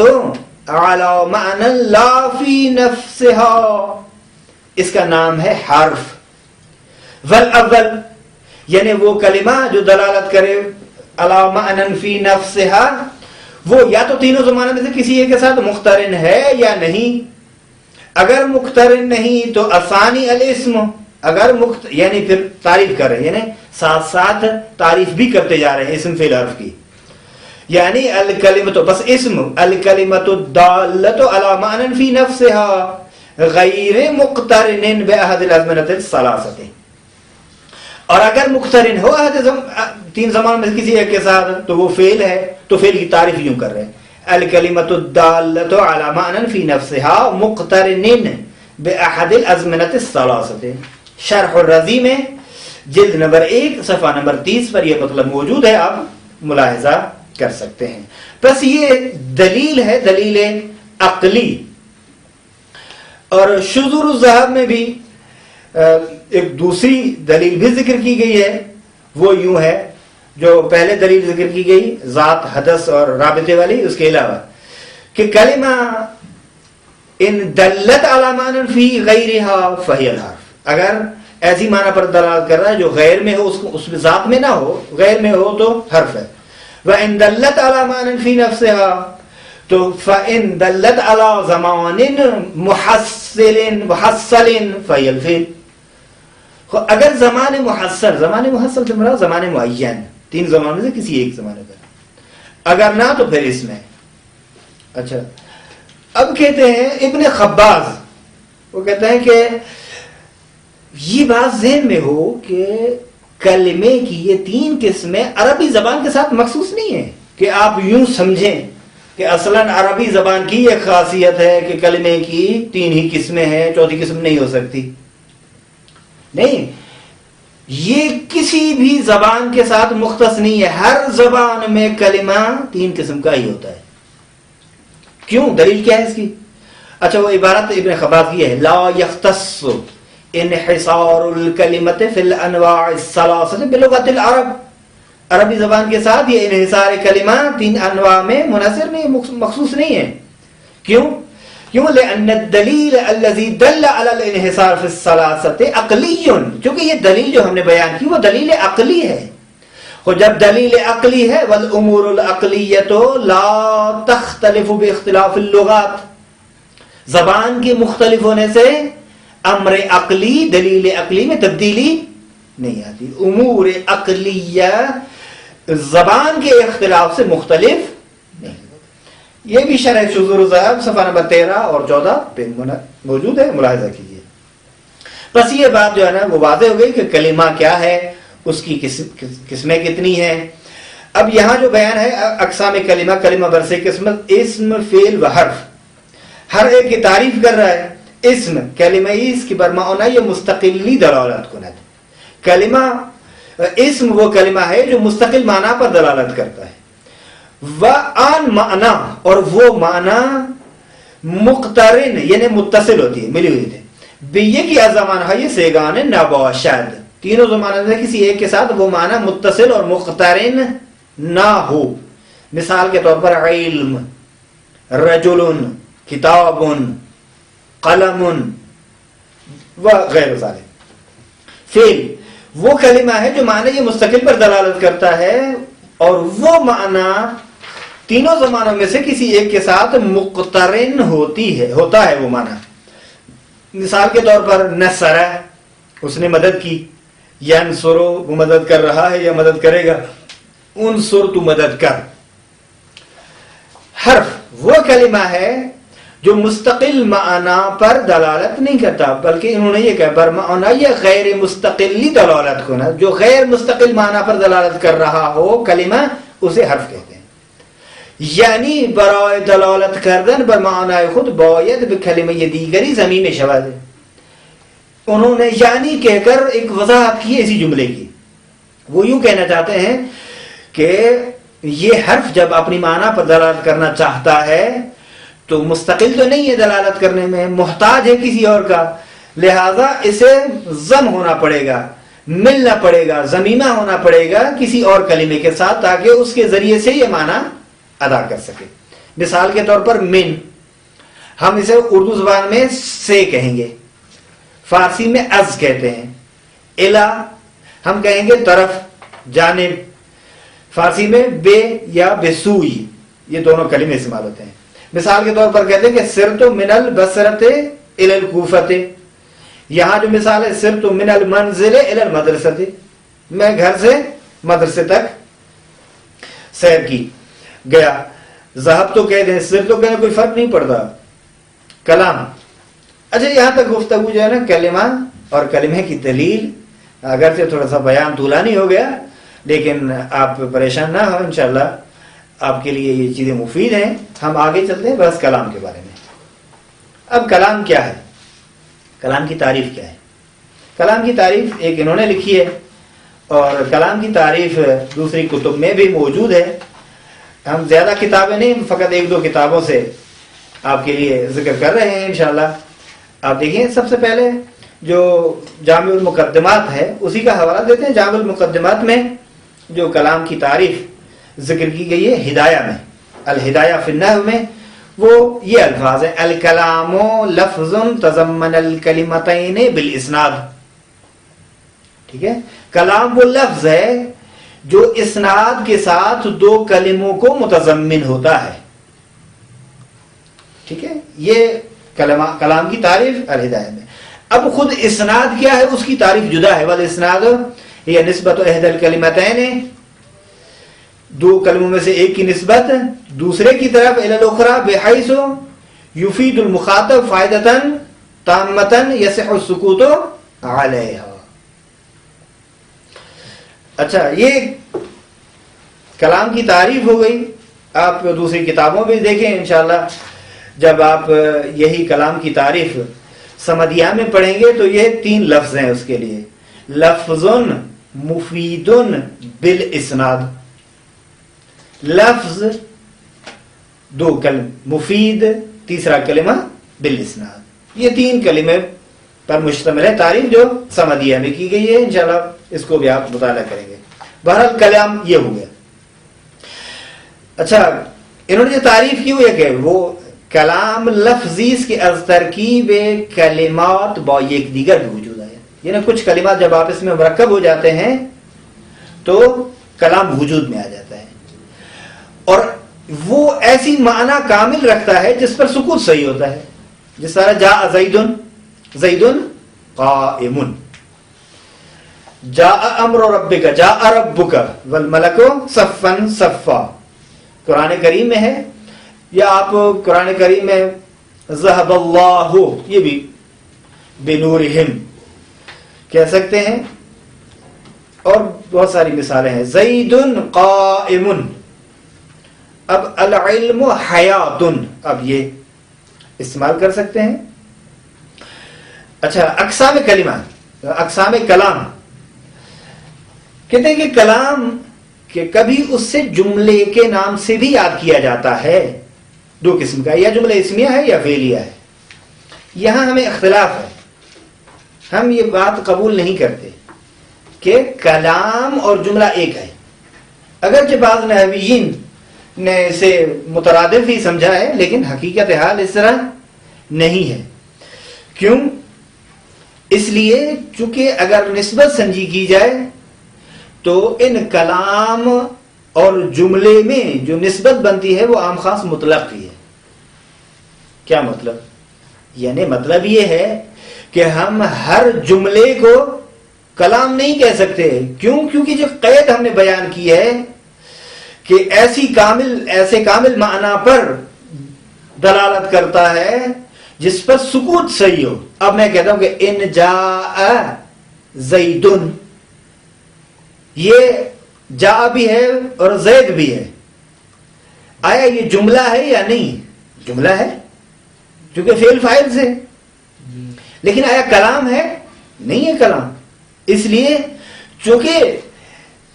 علی معنی لا فی نفسہا، اس کا نام ہے حرف. والاول، یعنی وہ کلمہ جو دلالت کرے علی معنی فی نفسہا، وہ یا تو تینوں زمانے میں سے کسی ایک کے ساتھ مقترن ہے یا نہیں. اگر مقترن نہیں تو الثانی الاسم، اگر یعنی پھر تعریف کر رہے ہیں، یعنی ساتھ ساتھ تعریف بھی کرتے جا رہے ہیں اسم فعل حرف کی. یعنی الکلمۃ، بس اسم، الکلمۃ الدالۃ علی معنی فی نفسہا غیر مقترن باحد الازمنۃ الثلاثۃ. اور اگر مقترن ہو 3 زمانوں میں کسی ایک کے ساتھ تو وہ فعل ہے، تو فعل کی تعریف یوں کر رہے ہیں الکلمۃ الدالۃ علی معنی فی نفسہا مقترن باحد الازمنۃ الثلاثۃ. شرح الرضی میں جلد نمبر 1 صفحہ نمبر 30 پر یہ مطلب موجود ہے، آپ ملاحظہ کر سکتے ہیں. بس یہ دلیل ہے، دلیل عقلی. اور شذور الذہب میں بھی ایک دوسری دلیل بھی ذکر کی گئی ہے. وہ یوں ہے جو پہلے دلیل ذکر کی گئی ذات، حدث اور رابطے والی، اس کے علاوہ کہ کلمہ ان دلت علی معنی فی غیرہا فہی الحرف، اگر ایسی معنی پر دلالت کر رہا ہے جو غیر میں ہو، اس میں ذات میں نہ ہو، غیر میں ہو تو حرف ہے. وَإِن دَلَّتْ عَلَى مَعْنٍ فِي نَفْسِهَا، تو فَإِن دَلَّتْ عَلَى زَمَانٍ مُحَصِّلٍ فَهِيَ الْفِعْلُ، اگر زمان محصل سے مراد زمان معین، 3 زمانوں سے کسی ایک زمانے پر، اگر نہ تو پھر اس میں. اچھا اب کہتے ہیں ابن خباز، وہ کہتے ہیں کہ یہ بات ذہن میں ہو کہ کلمے کی یہ 3 قسمیں عربی زبان کے ساتھ مخصوص نہیں ہیں کہ آپ یوں سمجھیں کہ اصلاً عربی زبان کی یہ خاصیت ہے کہ کلمے کی 3 ہی قسمیں ہیں، 4تھی قسم نہیں ہو سکتی. نہیں، یہ کسی بھی زبان کے ساتھ مختص نہیں ہے، ہر زبان میں کلمہ 3 قسم کا ہی ہوتا ہے. کیوں؟ دلیل کیا ہے اس کی؟ اچھا وہ عبارت ابن خباز کی ہے، لا یختص انحصار الکلمت فی الانواع الثلاثۃ بلغت العرب. عربی زبان کے ساتھ یہ انحصار کلمہ 3 انواع میں منحصر نہیں، مخصوص نہیں ہے. کیوں؟ لأن الدلیل الذی دل علی الانحصار فی الثلاثۃ عقلی، چونکہ یہ دلیل جو ہم نے بیان کی وہ دلیل عقلی ہے. اور جب دلیل عقلی ہے والامور العقلیۃ لا تختلف باختلاف اللغات، زبان کے مختلف ہونے سے امر عقلی، دلیل عقلی میں تبدیلی نہیں آتی. امور عقلیہ زبان کے اختلاف سے مختلف نہیں. یہ بھی شرح شذور الذہب صفحہ نمبر 13 اور 14 پہ موجود ہے، ملاحظہ کیجیے. بس یہ بات جو ہے نا وہ واضح ہو گئی کہ کلمہ کیا ہے، اس کی قسمیں کتنی ہیں. اب یہاں جو بیان ہے اقسام کلمہ، کلمہ برسے قسمت، اسم، فعل و حرف، ہر ایک کی تعریف کر رہا ہے. اسم کلمہ اس کی برمعنا یہ مستقلی دلالت کند. کلمہ اسم وہ کلمہ ہے جو مستقل معنی پر دلالت کرتا ہے. وآن معنی، اور وہ معنی مقترن یعنی متصل ہوتی ہے، ملی ہوئی تھے. بیہ کی زمان ہے یہ سیگان نباشد، 3 زمانوں میں کسی ایک کے ساتھ وہ معنی متصل اور مقترن نہ ہو. مثال کے طور پر علم، رجل، کتاب، قلم وغیرہ ذالک. فعل وہ کلمہ ہے جو معنی یہ مستقل پر دلالت کرتا ہے اور وہ معنی 3 زمانوں میں سے کسی ایک کے ساتھ مقترن ہوتا ہے وہ معنی. مثال کے طور پر نصر، اس نے مدد کی، ینصر وہ مدد کر رہا ہے یا مدد کرے گا، انصر تو مدد کر. حرف وہ کلمہ ہے جو مستقل معنی پر دلالت نہیں کرتا، بلکہ انہوں نے یہ کہا برمعنا یہ غیر مستقلی دلالت کو نا، جو غیر مستقل معنی پر دلالت کر رہا ہو کلمہ اسے حرف کہتے ہیں. یعنی برائے دلالت کردن بر معنی خود باید بکلمہ دیگری ضمیم شود. انہوں نے یعنی کہہ کر ایک وضاحت کی اسی جملے کی. وہ یوں کہنا چاہتے ہیں کہ یہ حرف جب اپنی معنی پر دلالت کرنا چاہتا ہے تو مستقل تو نہیں ہے دلالت کرنے میں، محتاج ہے کسی اور کا، لہذا اسے ضم ہونا پڑے گا، ملنا پڑے گا، ضمیمہ ہونا پڑے گا کسی اور کلمے کے ساتھ تاکہ اس کے ذریعے سے یہ معنی ادا کر سکے. مثال کے طور پر من، ہم اسے اردو زبان میں سے کہیں گے، فارسی میں از کہتے ہیں. الا ہم کہیں گے طرف، جانب، فارسی میں بے یا بسوئی، یہ دونوں کلمے استعمال ہوتے ہیں. مثال کے طور پر کہتے ہیں کہ سرت من البصرۃ الی الکوفۃ، یہاں جو مثال ہے سرت من المنزل الی المدرسۃ، میں گھر سے مدرسے تک سیر کی گیا. ذهب تو کہہ دیں، سر تو کہنے کوئی فرق نہیں پڑتا. کلام، اچھا یہاں تک گفتگو جو ہے نا کلمہ اور کلمے کی دلیل، اگرچہ تھوڑا سا بیان طولانی ہو گیا لیکن آپ پریشان نہ ہو، انشاءاللہ آپ کے لیے یہ چیزیں مفید ہیں. ہم آگے چلتے ہیں بس کلام کے بارے میں. اب کلام کیا ہے، کلام کی تعریف کیا ہے؟ کلام کی تعریف ایک انہوں نے لکھی ہے اور کلام کی تعریف دوسری کتب میں بھی موجود ہے. ہم زیادہ کتابیں نہیں، فقط 1-2 کتابوں سے آپ کے لیے ذکر کر رہے ہیں انشاءاللہ. آپ دیکھیں سب سے پہلے جو جامع المقدمات ہے اسی کا حوالہ دیتے ہیں. جامع المقدمات میں جو کلام کی تعریف ذکر کی گئی ہے ہدایہ میں، الہدایہ فی النحو میں، وہ یہ الفاظ ہیں: الکلام لفظ تضمن الکلمتین بالاسناد. ٹھیک ہے، کلام وہ لفظ ہے جو اسناد کے ساتھ 2 کلموں کو متضمن ہوتا ہے. ٹھیک ہے، یہ کلام کی تعریف الہدایہ میں. اب خود اسناد کیا ہے اس کی تعریف جدا ہے. والاسناد یہ نسبت احد الکلمتین، دو کلموں میں سے ایک کی نسبت دوسرے کی طرف، الی الاخری بحیث یفید المخاطب فائدۃ تامۃ یصح السکوت علیہا. اچھا یہ کلام کی تعریف ہو گئی. آپ دوسری کتابوں میں دیکھیں انشاءاللہ جب آپ یہی کلام کی تعریف سمدیہ میں پڑھیں گے تو یہ 3 لفظ ہیں اس کے لیے. لفظ مفید بالاسناد، لفظ 2 کلمہ مفید، تیسرا کلمہ بالاسناد. یہ 3 کلمے پر مشتمل ہے تعریف جو سمدیہ میں کی گئی ہے. انشاءاللہ اس کو بھی آپ مطالعہ کریں گے. بہرحال کلام یہ ہو گیا. اچھا انہوں نے جو تعریف کی وہ یہ کہ وہ کلام لفظی اس کے از ترکیب کلمات با یک دیگر بھی وجود آئے. یعنی کچھ کلمات جب آپ اس میں مرکب ہو جاتے ہیں تو کلام وجود میں آ جاتا ہے اور وہ ایسی معنی کامل رکھتا ہے جس پر سکوت صحیح ہوتا ہے. جس طرح جاء زیدن، زیدن قائم، جاء امر ربک، جاء ربک والملک صفا صفا. قرآن کریم میں ہے. یا آپ قرآن کریم میں ذهب اللہ، یہ بھی بنورہم کہہ سکتے ہیں. اور بہت ساری مثالیں ہیں. زید قائم، اب العلم حیات، اب یہ استعمال کر سکتے ہیں. اچھا اقسام کلمہ، اقسام کلام کہتے ہیں کہ کلام کہ کبھی اس سے جملے کے نام سے بھی یاد کیا جاتا ہے. 2 قسم کا، یا جملہ اسمیہ ہے یا فعلیہ ہے. یہاں ہمیں اختلاف ہے. ہم یہ بات قبول نہیں کرتے کہ کلام اور جملہ ایک ہے. اگرچہ بعض نحویین نے اسے مترادف ہی سمجھا ہے لیکن حقیقت حال اس طرح نہیں ہے. کیوں؟ اس لیے چونکہ اگر نسبت سمجھی کی جائے تو ان کلام اور جملے میں جو نسبت بنتی ہے وہ عام خاص مطلق ہی ہے. کیا مطلب؟ یعنی مطلب یہ ہے کہ ہم ہر جملے کو کلام نہیں کہہ سکتے. کیوں؟ کیونکہ جو قید ہم نے بیان کی ہے کہ ایسے کامل معنی پر دلالت کرتا ہے جس پر سکوت صحیح ہو. اب میں کہتا ہوں کہ ان جاء زیدن، یہ جا بھی ہے اور زید بھی ہے. آیا یہ جملہ ہے یا نہیں؟ جملہ ہے چونکہ فعل فاعل سے. لیکن آیا کلام ہے؟ نہیں ہے کلام. اس لیے چونکہ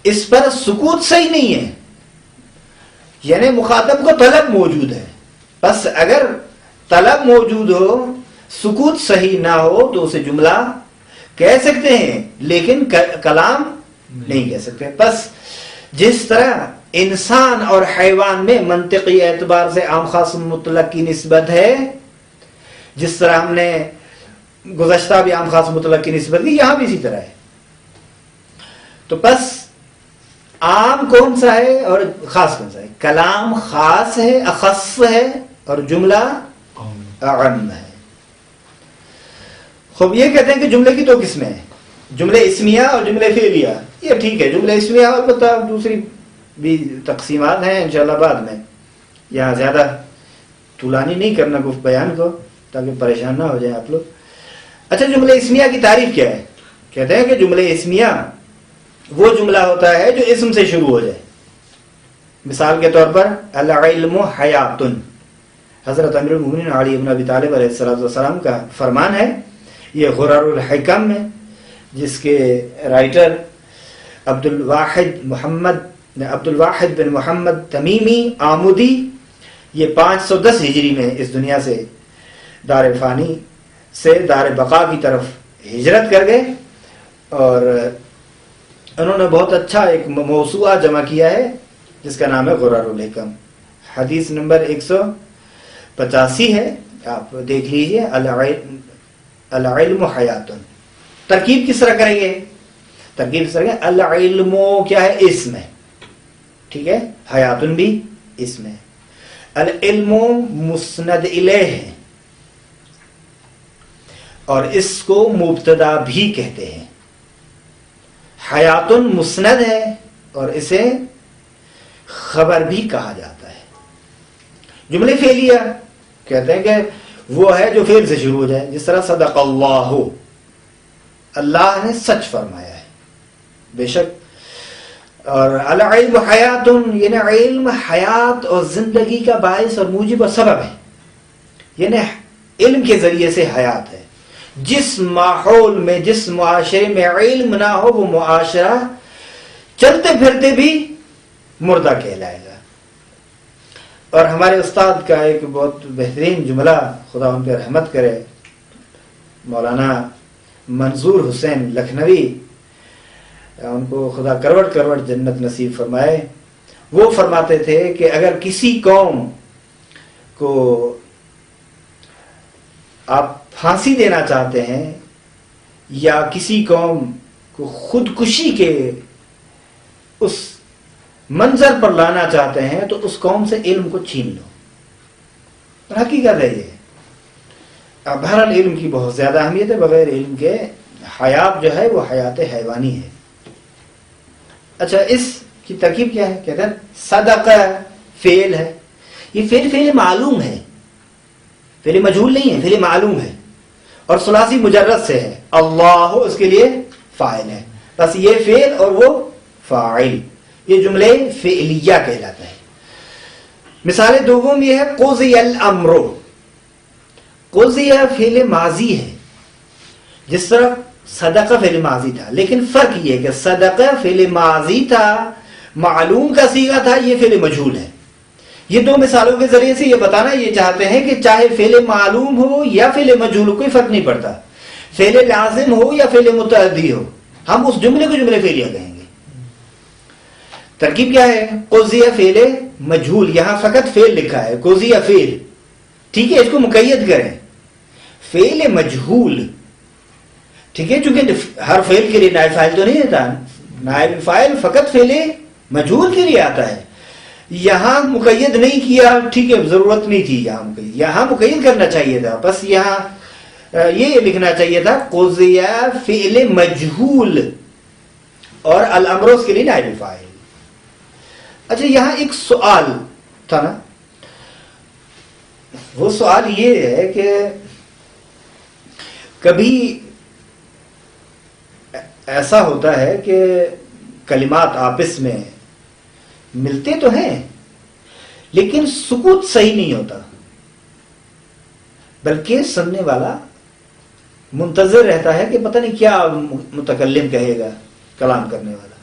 اس پر سکوت صحیح نہیں ہے، یعنی مخاطب کو طلب موجود ہے. بس اگر طلب موجود ہو، سکوت صحیح نہ ہو تو اسے جملہ کہہ سکتے ہیں لیکن کلام نہیں کہہ سکتے. بس جس طرح انسان اور حیوان میں منطقی اعتبار سے عام خاص مطلق کی نسبت ہے، جس طرح ہم نے گزشتہ بھی عام خاص مطلق کی نسبت کی، یہاں بھی اسی طرح ہے. تو بس عام کون سا ہے اور خاص کون سا ہے؟ کلام خاص ہے، اخص ہے، اور جملہ اعم ہے. خوب یہ کہتے ہیں کہ جملے کی 2 قسمیں ہیں، جملے اسمیہ اور جملے فعلیہ. یہ ٹھیک ہے، جملے اسمیہ البتہ دوسری بھی تقسیمات ہیں انشاءاللہ بعد میں. یہاں زیادہ طولانی نہیں کرنا گفت بیان کو تاکہ پریشان نہ ہو جائیں آپ لوگ. اچھا جملے اسمیہ کی تعریف کیا ہے؟ کہتے ہیں کہ جملے اسمیہ وہ جملہ ہوتا ہے جو اسم سے شروع ہو جائے. مثال کے طور پر العلم حیات، حضرت امیر المومنین علی بن ابی طالب علیہ السلام کا فرمان ہے. یہ غرر الحکم میں جس کے رائٹر عبد الواحد بن محمد تمیمی آمودی، یہ 510 ہجری میں اس دنیا سے دار فانی سے دار بقا کی طرف ہجرت کر گئے اور انہوں نے بہت اچھا ایک موسوعہ جمع کیا ہے جس کا نام ہے غرر الحکم. حدیث نمبر 185 ہے، آپ دیکھ لیجئے. العلم حیات. ترکیب کس طرح کریں گے؟ ترکیب کس طرح کریں؟ العلم کیا ہے؟ اسم ہے، ٹھیک ہے. حیاتن بھی اسم ہے. العلم مسند الیہ ہے اور اس کو مبتدا بھی کہتے ہیں. حیات مسند ہے اور اسے خبر بھی کہا جاتا ہے. جملے فعلیہ کہتے ہیں کہ وہ ہے جو فعل سے شروع ہو جائے، جس طرح صدق اللہ، اللہ نے سچ فرمایا ہے بے شک. اور العلم حیات، یعنی علم حیات اور زندگی کا باعث اور موجب اور سبب ہے، یعنی علم کے ذریعے سے حیات ہے. جس ماحول میں، جس معاشرے میں علم نہ ہو وہ معاشرہ چلتے پھرتے بھی مردہ کہلائے گا. اور ہمارے استاد کا ایک بہت بہترین جملہ، خدا ان پہ رحمت کرے، مولانا منظور حسین لکھنوی، ان کو خدا کروڑ کروڑ جنت نصیب فرمائے، وہ فرماتے تھے کہ اگر کسی قوم کو آپ پھانسی دینا چاہتے ہیں یا کسی قوم کو خودکشی کے اس منظر پر لانا چاہتے ہیں تو اس قوم سے علم کو چھین لو. اور حقیقت ہے یہ. بہرحال علم کی بہت زیادہ اہمیت ہے، بغیر علم کے حیات جو ہے وہ حیات حیوانی ہے. اچھا، اس کی ترکیب کیا ہے؟ کہتے ہیں صدقہ فعل ہے. یہ فعل معلوم ہے، فعل مجہول نہیں ہے، فعل معلوم ہے اور ثلاثی مجرد سے ہے. اللہ اس کے لیے فاعل ہے، بس یہ فعل اور وہ فاعل، یہ جملے فعلیہ کہلاتا ہے. مثال دوم یہ ہے قضی الامر. قضی فعل ماضی ہے، جس طرح صدقہ فعل ماضی تھا، لیکن فرق یہ ہے کہ صدقہ فعل ماضی تھا، معلوم کا صیغہ تھا، یہ فعل مجہول ہے. یہ دو مثالوں کے ذریعے سے یہ بتانا یہ چاہتے ہیں کہ چاہے فعل معلوم ہو یا فعل مجہول ہو، کوئی فرق نہیں پڑتا، فعل لازم ہو یا فعل متعدی ہو، ہم اس جملے کو جملے فعلیہ کہیں گے. ترکیب کیا ہے؟ قضیہ فعل مجہول، یہاں فقط فعل لکھا ہے، قضیہ فعل، ٹھیک ہے، اس کو مقید کریں. فعل مجہول، ٹھیک ہے، چونکہ ہر فعل کے لیے نائب فاعل تو نہیں ہوتا، نائب فاعل فقط فعل مجہول کے لیے آتا ہے. یہاں مقید نہیں کیا، ٹھیک ہے، ضرورت نہیں تھی یہاں مقید کرنا چاہیے تھا، بس یہاں یہ لکھنا چاہیے تھا قضیہ فعل مجہول اور الامر اس کے لیے نائب فاعل. اچھا، یہاں ایک سوال تھا نا، وہ سوال یہ ہے کہ کبھی ایسا ہوتا ہے کہ کلمات آپس میں ملتے تو ہیں لیکن سکوت صحیح نہیں ہوتا، بلکہ سننے والا منتظر رہتا ہے کہ پتہ نہیں کیا متکلم کہے گا، کلام کرنے والا.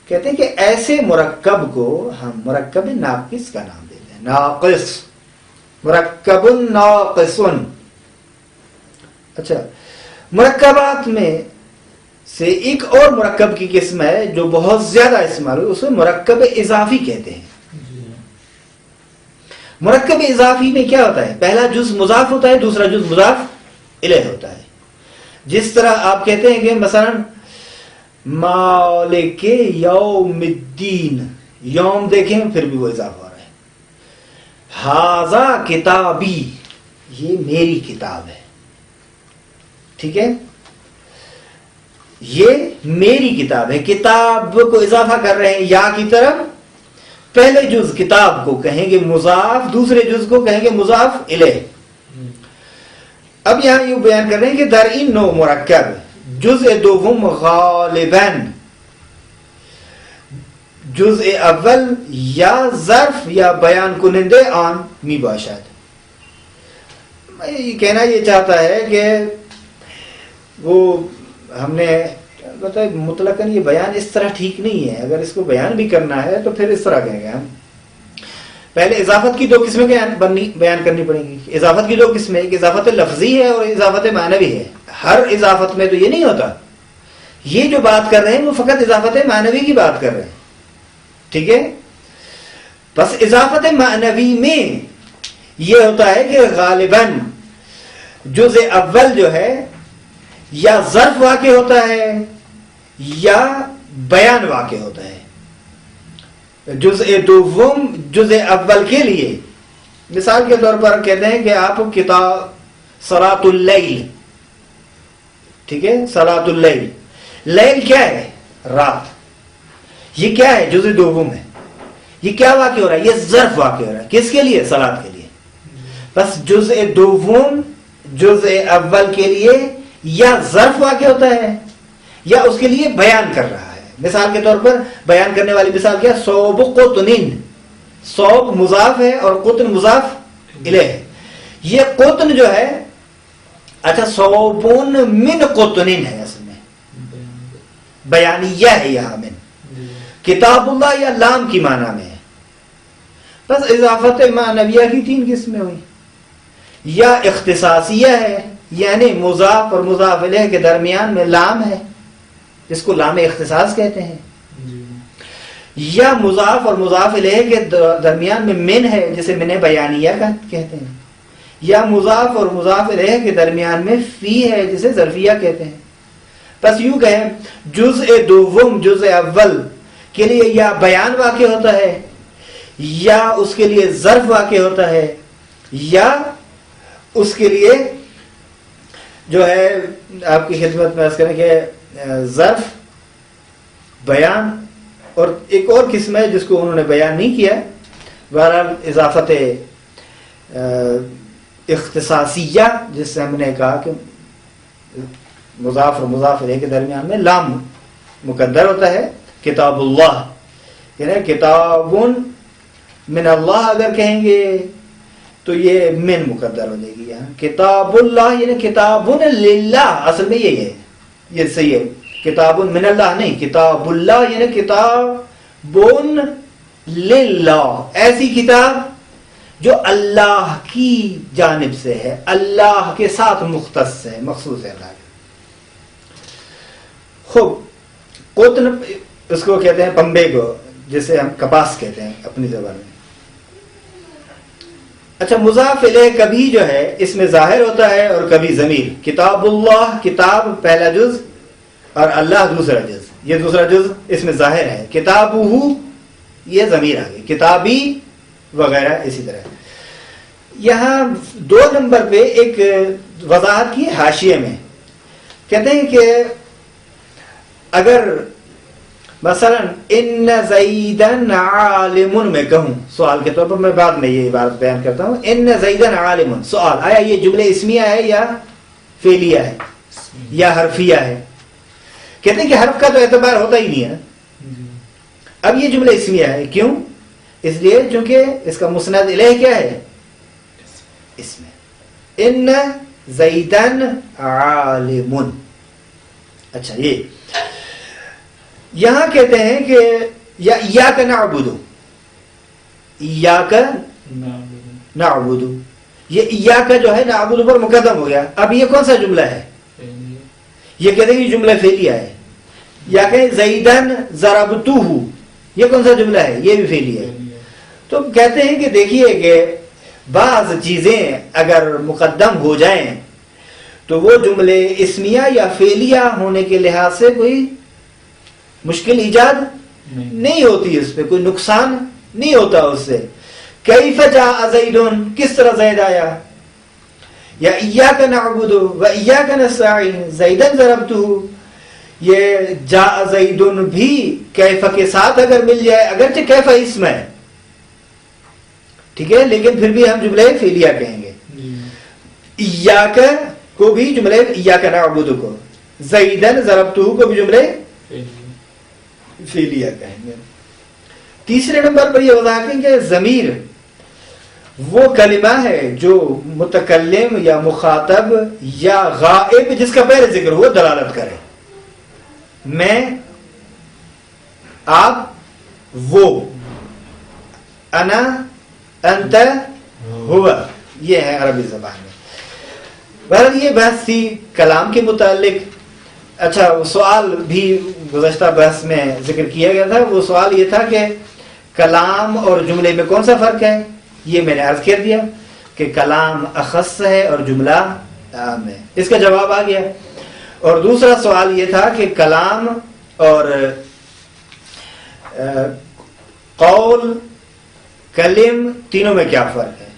کہتے ہیں کہ ایسے مرکب کو ہم مرکب ناقص کا نام دیتے ہیں. ناقص، مرکب ناقص. اچھا، مرکبات میں سے ایک اور مرکب کی قسم ہے جو بہت زیادہ استعمال ہوئی، اسے مرکب اضافی کہتے ہیں. مرکب اضافی میں کیا ہوتا ہے؟ پہلا جز مضاف ہوتا ہے، دوسرا جز مضاف الیہ ہوتا ہے. جس طرح آپ کہتے ہیں کہ مثلا مالک یوم الدین، یوم دیکھیں پھر بھی وہ اضافہ ہو رہا ہے. ھذا کتابی، یہ میری کتاب ہے، ٹھیک ہے، یہ میری کتاب ہے. کتاب کو اضافہ کر رہے ہیں یا کی طرف. پہلے جز کتاب کو کہیں گے مضاف، دوسرے جز کو کہیں گے مضاف الیہ. اب یہاں یہ بیان کر رہے ہیں کہ در این نوع مرکب جزء دوم غالباً جزء اول یا ظرف یا بیان کنندے آن می باشد. یہ کہنا یہ چاہتا ہے کہ وہ ہم نے مطلب مطلقاً یہ بیان اس طرح ٹھیک نہیں ہے، اگر اس کو بیان بھی کرنا ہے تو پھر اس طرح کہیں گے ہم. پہلے اضافت کی دو قسمیں بیان کرنی پڑیں گی. اضافت کی دو قسمیں، ایک اضافت لفظی ہے اور اضافت معنوی ہے. ہر اضافت میں تو یہ نہیں ہوتا، یہ جو بات کر رہے ہیں وہ فقط اضافت معنوی کی بات کر رہے ہیں، ٹھیک ہے. بس اضافت معنوی میں یہ ہوتا ہے کہ غالباً جزء اول جو ہے یا ظرف واقع ہوتا ہے یا بیان واقع ہوتا ہے. جزء دوم جزء اول کے لیے مثال کے طور پر کہتے ہیں کہ آپ کتاب صلاۃ اللیل، ٹھیک ہے. صلاۃ اللیل، لیل کیا ہے؟ رات. یہ کیا ہے؟ جزء دوم ہے. یہ کیا واقع ہو رہا ہے؟ یہ ظرف واقع ہو رہا ہے. کس کے لیے؟ صلاۃ کے لیے. بس جزء دوم جزء اول کے لیے یا ظرف واقع ہوتا ہے یا اس کے لیے بیان کر رہا ہے. مثال کے طور پر بیان کرنے والی مثال کیا؟ صوب قطن. صوب مضاف ہے اور قطن مضاف الیہ ہے. یہ قطن جو ہے، اچھا صوبون من قطن ہے، اصل میں بیانیہ ہے. یہاں من کتاب اللہ یا لام کی معنی میں ہے. بس اضافت معنویہ کی 3 قسمیں ہوئی. یا اختصاصیہ ہے، یعنی مضاف اور مضاف الیہ کے درمیان میں لام ہے جس کو لام اختصاص کہتے ہیں. یا مضاف اور مضاف الیہ کے درمیان میں من ہے جسے من بیانیہ کہتے ہیں. یا مضاف اور مضاف الیہ کے درمیان میں فی ہے جسے ظرفیہ کہتے ہیں. بس یوں کہیں جزء دوم جزء اول کے لیے یا بیان واقع ہوتا ہے یا اس کے لیے ظرف واقع ہوتا ہے یا اس کے لیے جو ہے آپ کی خدمت میں عرض کریں کہ ظرف، بیان، اور ایک اور قسم ہے جس کو انہوں نے بیان نہیں کیا. بہرحال اضافت اختصاصیہ جس سے ہم نے کہا کہ مضاف اور مضاف الیہ کے درمیان میں لام مقدر ہوتا ہے. کتاب اللہ یعنی کتاب من اللہ اگر کہیں گے تو یہ من مقدر ہو جائے گی. یہاں کتاب اللہ یعنی کتاب للہ، اصل میں یہی ہے، یہ صحیح ہے. کتاب من اللہ نہیں، کتاب اللہ یعنی کتاب للہ، ایسی کتاب جو اللہ کی جانب سے ہے، اللہ کے ساتھ مختص ہے، مخصوص ہے اللہ کے. خوب قطن اس کو کہتے ہیں پنبے کو، جسے ہم کپاس کہتے ہیں اپنی زبان میں. اچھا مضاف الیہ کبھی جو ہے اس میں ظاہر ہوتا ہے اور کبھی ضمیر. کتاب اللہ، کتاب پہلا جز اور اللہ دوسرا جز، یہ دوسرا جز اس میں ظاہر ہے. کتابہ یہ ضمیر آ گئی، کتابی وغیرہ اسی طرح. یہاں 2 نمبر پہ ایک وضاحت کی حاشیے میں کہتے ہیں کہ اگر مثلا ان زیدن عالم میں کہوں، سوال کے طور پر میں بعد میں یہ عبارت بیان کرتا ہوں. ان زیدن عالم، سوال آیا یہ جملے اسمیہ ہے یا فعلیہ ہے یا حرفیہ ہے؟ کہتے ہیں کہ حرف کا تو اعتبار ہوتا ہی نہیں ہے. اب یہ جملہ اسمیہ ہے، کیوں؟ اس لیے چونکہ اس کا مسند الیہ کیا ہے؟ اس میں ان زیدن عالم. اچھا یہ یہاں کہتے ہیں کہ یا ایاک نعبد، ایاک نعبد، یہ ایاک جو ہے نعبد پر مقدم ہو گیا. اب یہ کون سا جملہ ہے؟ یہ کہتے ہیں کہ جملہ فعلیہ ہے. یا کہ زیدن ضربتہ، یہ کون سا جملہ ہے؟ یہ بھی فعلیہ ہے. تو کہتے ہیں کہ دیکھیے کہ بعض چیزیں اگر مقدم ہو جائیں تو وہ جملے اسمیہ یا فعلیہ ہونے کے لحاظ سے کوئی مشکل ایجاد نہیں ہوتی، اس پہ کوئی نقصان نہیں ہوتا اس سے. کیف جاء زید، کس طرح زید آیا؟ یا ایاک نعبد و ایاک نستعین زیدن ضربتہ، یہ جاء زید بھی کیف کے ساتھ اگر مل جائے، اگرچہ کیف اسم ہے ٹھیک ہے، لیکن پھر بھی ہم جملے فعلیہ کہیں گے. ایاک کو بھی جملے ایاک نعبد کو، زیدن ضربتہ کو بھی جملے فعلیہ کہیں گے. تیسرے نمبر پر یہ وضاحت ہے کہ ضمیر وہ کلمہ ہے جو متکلم یا مخاطب یا غائب جس کا پہلے ذکر ہو دلالت کرے. میں، آپ، وہ، انا، انت، ہوا، یہ ہے عربی زبان میں. بہرحال یہ بحث تھی کلام کے متعلق. اچھا سوال بھی گزشتہ بحث میں ذکر کیا گیا تھا. وہ سوال یہ تھا کہ کلام اور جملے میں کون سا فرق ہے؟ یہ میں نے عرض کر دیا کہ کلام اخص ہے اور جملہ عام ہے. اس کا جواب آ گیا. اور دوسرا سوال یہ تھا کہ کلام اور قول، کلم، تینوں میں کیا فرق ہے؟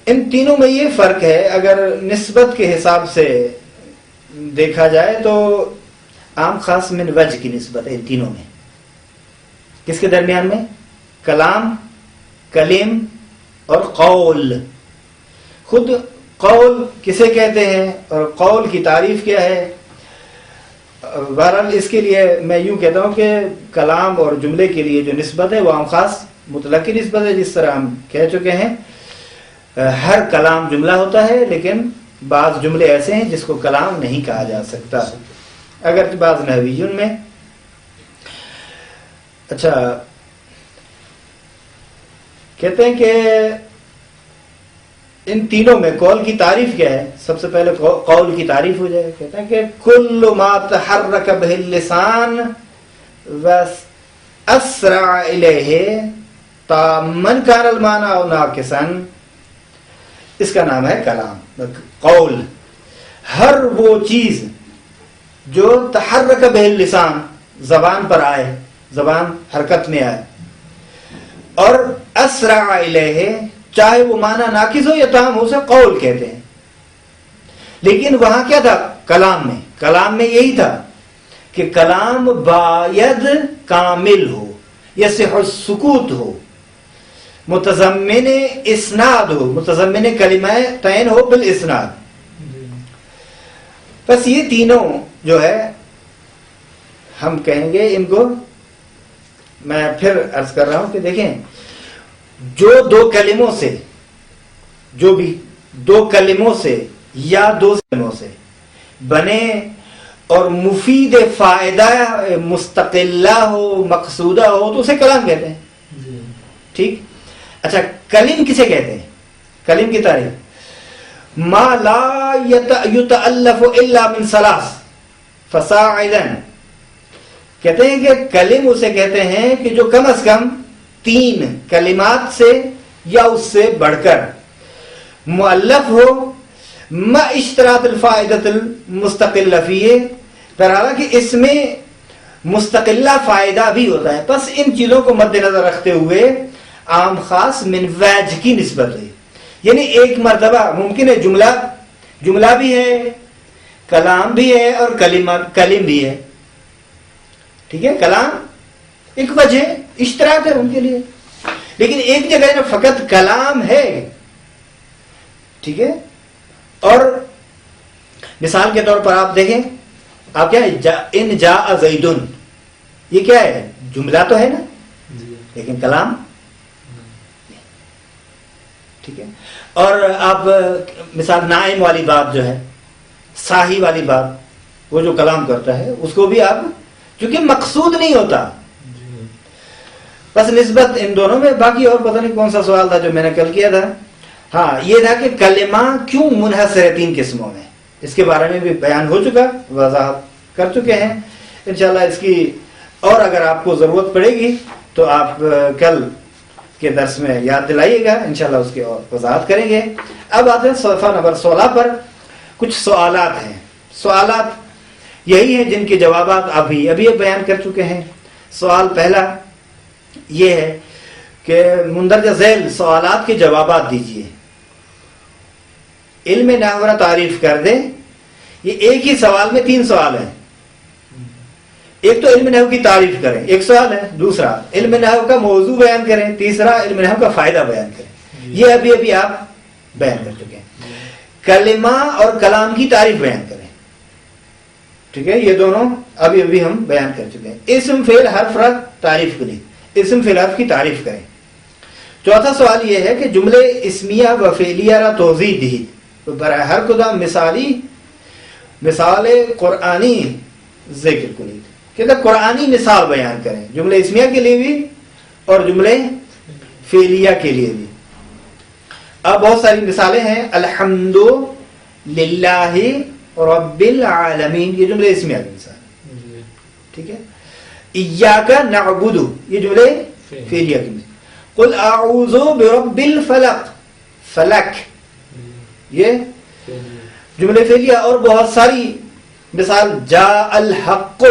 ان تینوں میں یہ فرق ہے، اگر نسبت کے حساب سے دیکھا جائے تو عام خاص من وجہ کی نسبت ہے ان تینوں میں. کس کے درمیان میں؟ کلام، کلم اور قول. خود قول کسے کہتے ہیں اور قول کی تعریف کیا ہے؟ بہرحال اس کے لیے میں یوں کہتا ہوں کہ کلام اور جملے کے لیے جو نسبت ہے وہ عام خاص مطلق کی نسبت ہے. جس طرح ہم کہہ چکے ہیں ہر کلام جملہ ہوتا ہے، لیکن بعض جملے ایسے ہیں جس کو کلام نہیں کہا جا سکتا، اگرچہ بعض نحویون میں. اچھا، کہتے ہیں کہ ان تینوں میں قول کی تعریف کیا ہے؟ سب سے پہلے قول کی تعریف ہو جائے. کہتے ہیں کہ کل ما تحرک به اللسان واسرع الیہ تامن کان المعنی او ناقصا، اس کا نام ہے کلام. قول ہر وہ چیز جو تحرک به اللسان، زبان پر آئے، زبان حرکت میں آئے، اور اسرع الیہ، چاہے وہ معنی ناقص ہو یا تام ہو، اسے قول کہتے ہیں. لیکن وہاں کیا تھا کلام میں یہی تھا کہ کلام باید کامل ہو، یصح السکوت ہو، متضمن اسناد ہو، متضمن کلمہ تعین ہو بالاسناد. بس یہ تینوں جو ہے ہم کہیں گے ان کو، میں پھر عرض کر رہا ہوں کہ دیکھیں، جو دو کلموں سے، جو بھی دو کلموں سے یا دو کلموں سے بنے اور مفید فائدہ مستقلہ ہو، مقصودہ ہو، تو اسے کلام کہتے ہیں. ٹھیک. اچھا، کلم کسے کہتے ہیں؟ کلم کی تعریف ما لا یتألف الا من ثلاث فصاعدا. کہتے ہیں کہ کلم اسے کہتے ہیں کہ جو کم از کم 3 کلمات سے یا اس سے بڑھ کر مؤلف ہو، ما اشتراط الفائدۃ المستقلہ فیہ، در حالانکہ اس میں مستقلہ فائدہ بھی ہوتا ہے. بس ان چیزوں کو مد نظر رکھتے ہوئے عام خاص من وجہ کی نسبت ہے. یعنی ایک مرتبہ ممکن ہے جملہ بھی ہے، کلام بھی ہے اور کلم بھی ہے. ٹھیک ہے، کلام ایک وجہ اشتراک ہے ان کے لیے، لیکن ایک جگہ فقط کلام ہے. ٹھیک ہے. اور مثال کے طور پر آپ دیکھیں، آپ کیا ہے، ان جاء زیدن، یہ کیا ہے؟ جملہ تو ہے نا، لیکن کلام. ٹھیک ہے. اور آپ مثال نائم والی بات جو ہے، صاحی والی بات، وہ جو کلام کرتا ہے اس کو بھی آپ، چونکہ مقصود نہیں ہوتا، بس نسبت ان دونوں میں. باقی اور پتہ نہیں کون سا سوال تھا جو میں نے کل کیا تھا. ہاں، یہ تھا کہ کلمہ کیوں منحصر ہے 3 قسموں میں، اس کے بارے میں بھی بیان ہو چکا، وضاحت کر چکے ہیں. انشاءاللہ اس کی اور اگر آپ کو ضرورت پڑے گی تو آپ کل کے درس میں یاد دلائیے گا، انشاءاللہ اس کی اور وضاحت کریں گے. اب آتے ہیں صفحہ نمبر 16 پر. کچھ سوالات ہیں. سوالات یہی ہیں جن کے جوابات ابھی بیان کر چکے ہیں. سوال پہلا یہ ہے کہ مندرجہ ذیل سوالات کے جوابات دیجیے. علم نحو تعریف کر دیں. یہ ایک ہی سوال میں 3 سوال ہیں. ایک تو علم نحو کی تعریف کریں، ایک سوال ہے. دوسرا علم نحو کا موضوع بیان کریں. تیسرا علم نحو کا فائدہ بیان کریں. یہ ابھی آپ بیان کر چکے ہیں. کلمہ اور کلام کی تعریف بیان کریں. ٹھیک ہے، یہ دونوں ابھی ہم بیان کر چکے ہیں. اسم فعل حرف را تعریف کریں. اسم فعل حرف کی تعریف کریں. چوتھا سوال یہ ہے کہ جملے اسمیہ و فعلیہ را توضیح دی. برائے ہر کدام مثال قرآنی ذکر کنید. کہ قرآنی مثال بیان کریں، جملے اسمیہ کے لیے بھی اور جملے فعلیہ کے لیے بھی. اب بہت ساری مثالیں ہیں. الحمد للہ رب العالمین، یہ جملے اسمیہ کی مثال. ٹھیک ہے. ایاک نعبد، یہ جملے فعلیہ کی مثال. قل اعوذ برب الفلق، فلک، یہ جملے فعلیہ. اور بہت ساری مثال جاء الحق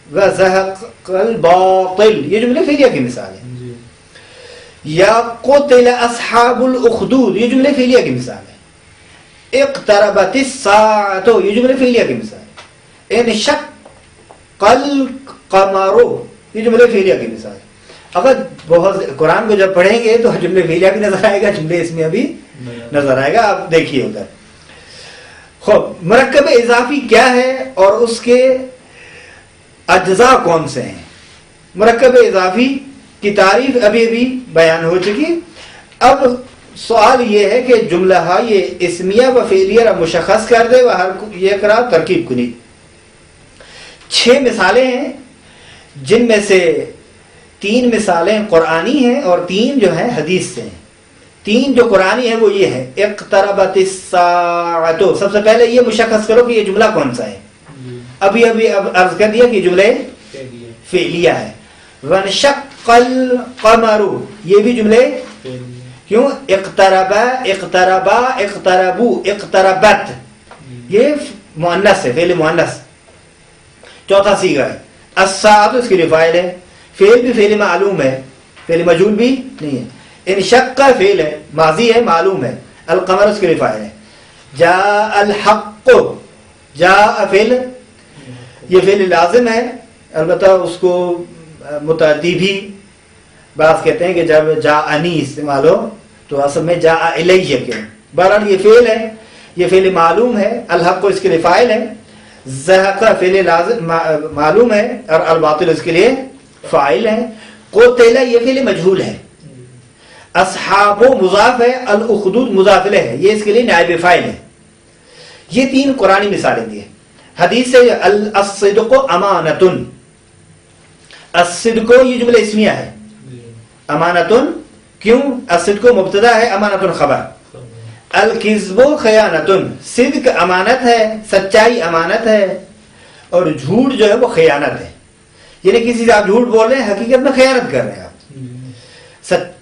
وزهق الباطل، یہ جملے فعلیہ کی مثال ہے. یا قتل اصحاب الاخدود، یہ جملے فعلیہ کی مثال ہے. اقتربت الساعۃ، یہ جملے فعلیہ کی مثال ہے. انشق القمر، یہ جملے فعلیہ کی مثال ہے. اگر بہت قرآن کو جب پڑھیں گے تو جملے فعلیہ بھی نظر آئے گا، جملے اسمیہ بھی نظر آئے گا. آپ دیکھیے ادھر. خوب، مرکب اضافی کیا ہے اور اس کے اجزاء کون سے ہیں؟ مرکب اضافی کی تعریف ابھی ابھی بیان ہو چکی. اب سوال یہ ہے کہ جملہ یہ اسمیہ و فعلیہ مشخص کر دے وہ ہر یہ کرا ترکیب کنی. 6 مثالیں ہیں جن میں سے 3 مثالیں قرآنی ہیں اور 3 جو ہیں حدیث سے ہیں. 3 جو قرآنی ہیں وہ یہ ہے اقتربت الساعۃ. سب سے پہلے یہ مشخص کرو کہ یہ جملہ کون سا ہے. ابھی عرض کر دیا کہ جملے فعلیہ ہے. وانشق القمر، یہ بھی جملے کیوں؟ اقتربا، اقتربا، اقتربو، اقتربت، یہ مؤنث ہے، فعل مؤنث. چوتھا صیغہ ہے. الساعۃ اس کی لیے فاعل ہے. فعل بھی فعل معلوم ہے، فعل مجہول بھی نہیں ہے. انشق کا فعل ہے، ماضی ہے، معلوم ہے. القمر اس کے لیے فاعل ہے. جاء الحق، جاء فعل، یہ فعل لازم ہے. البتہ اس کو متعدی بھی بعض کہتے ہیں کہ جب جاءنی استعمال ہو تو اصل میں جاء الیہ کے. بہرحال یہ فعل ہے، یہ فعل معلوم ہے. الحق اس کے لیے فاعل ہے. زہق فعل لازم معلوم ہے اور الباطل اس کے لیے فاعل ہے. قتل یہ فعل مجہول ہے. اصحاب مضاف ہے. الاخدود مضاف الیہ ہے، یہ اس کے لیے نائب فاعل ہے. یہ 3 قرآنی مثالیں دی ہیں. حدیث سے الصدق امانۃ، الصدق یہ جملہ اسمیہ ہے. امانۃ کیوں؟ الصدق مبتدا ہے، امانۃ خبر. الکذب خیانۃ، صدق امانت ہے، سچائی امانت ہے، اور جھوٹ جو ہے وہ خیانت ہے. یعنی کسی سے آپ جھوٹ بول رہے ہیں، حقیقت میں خیانت کر رہے ہیں. آپ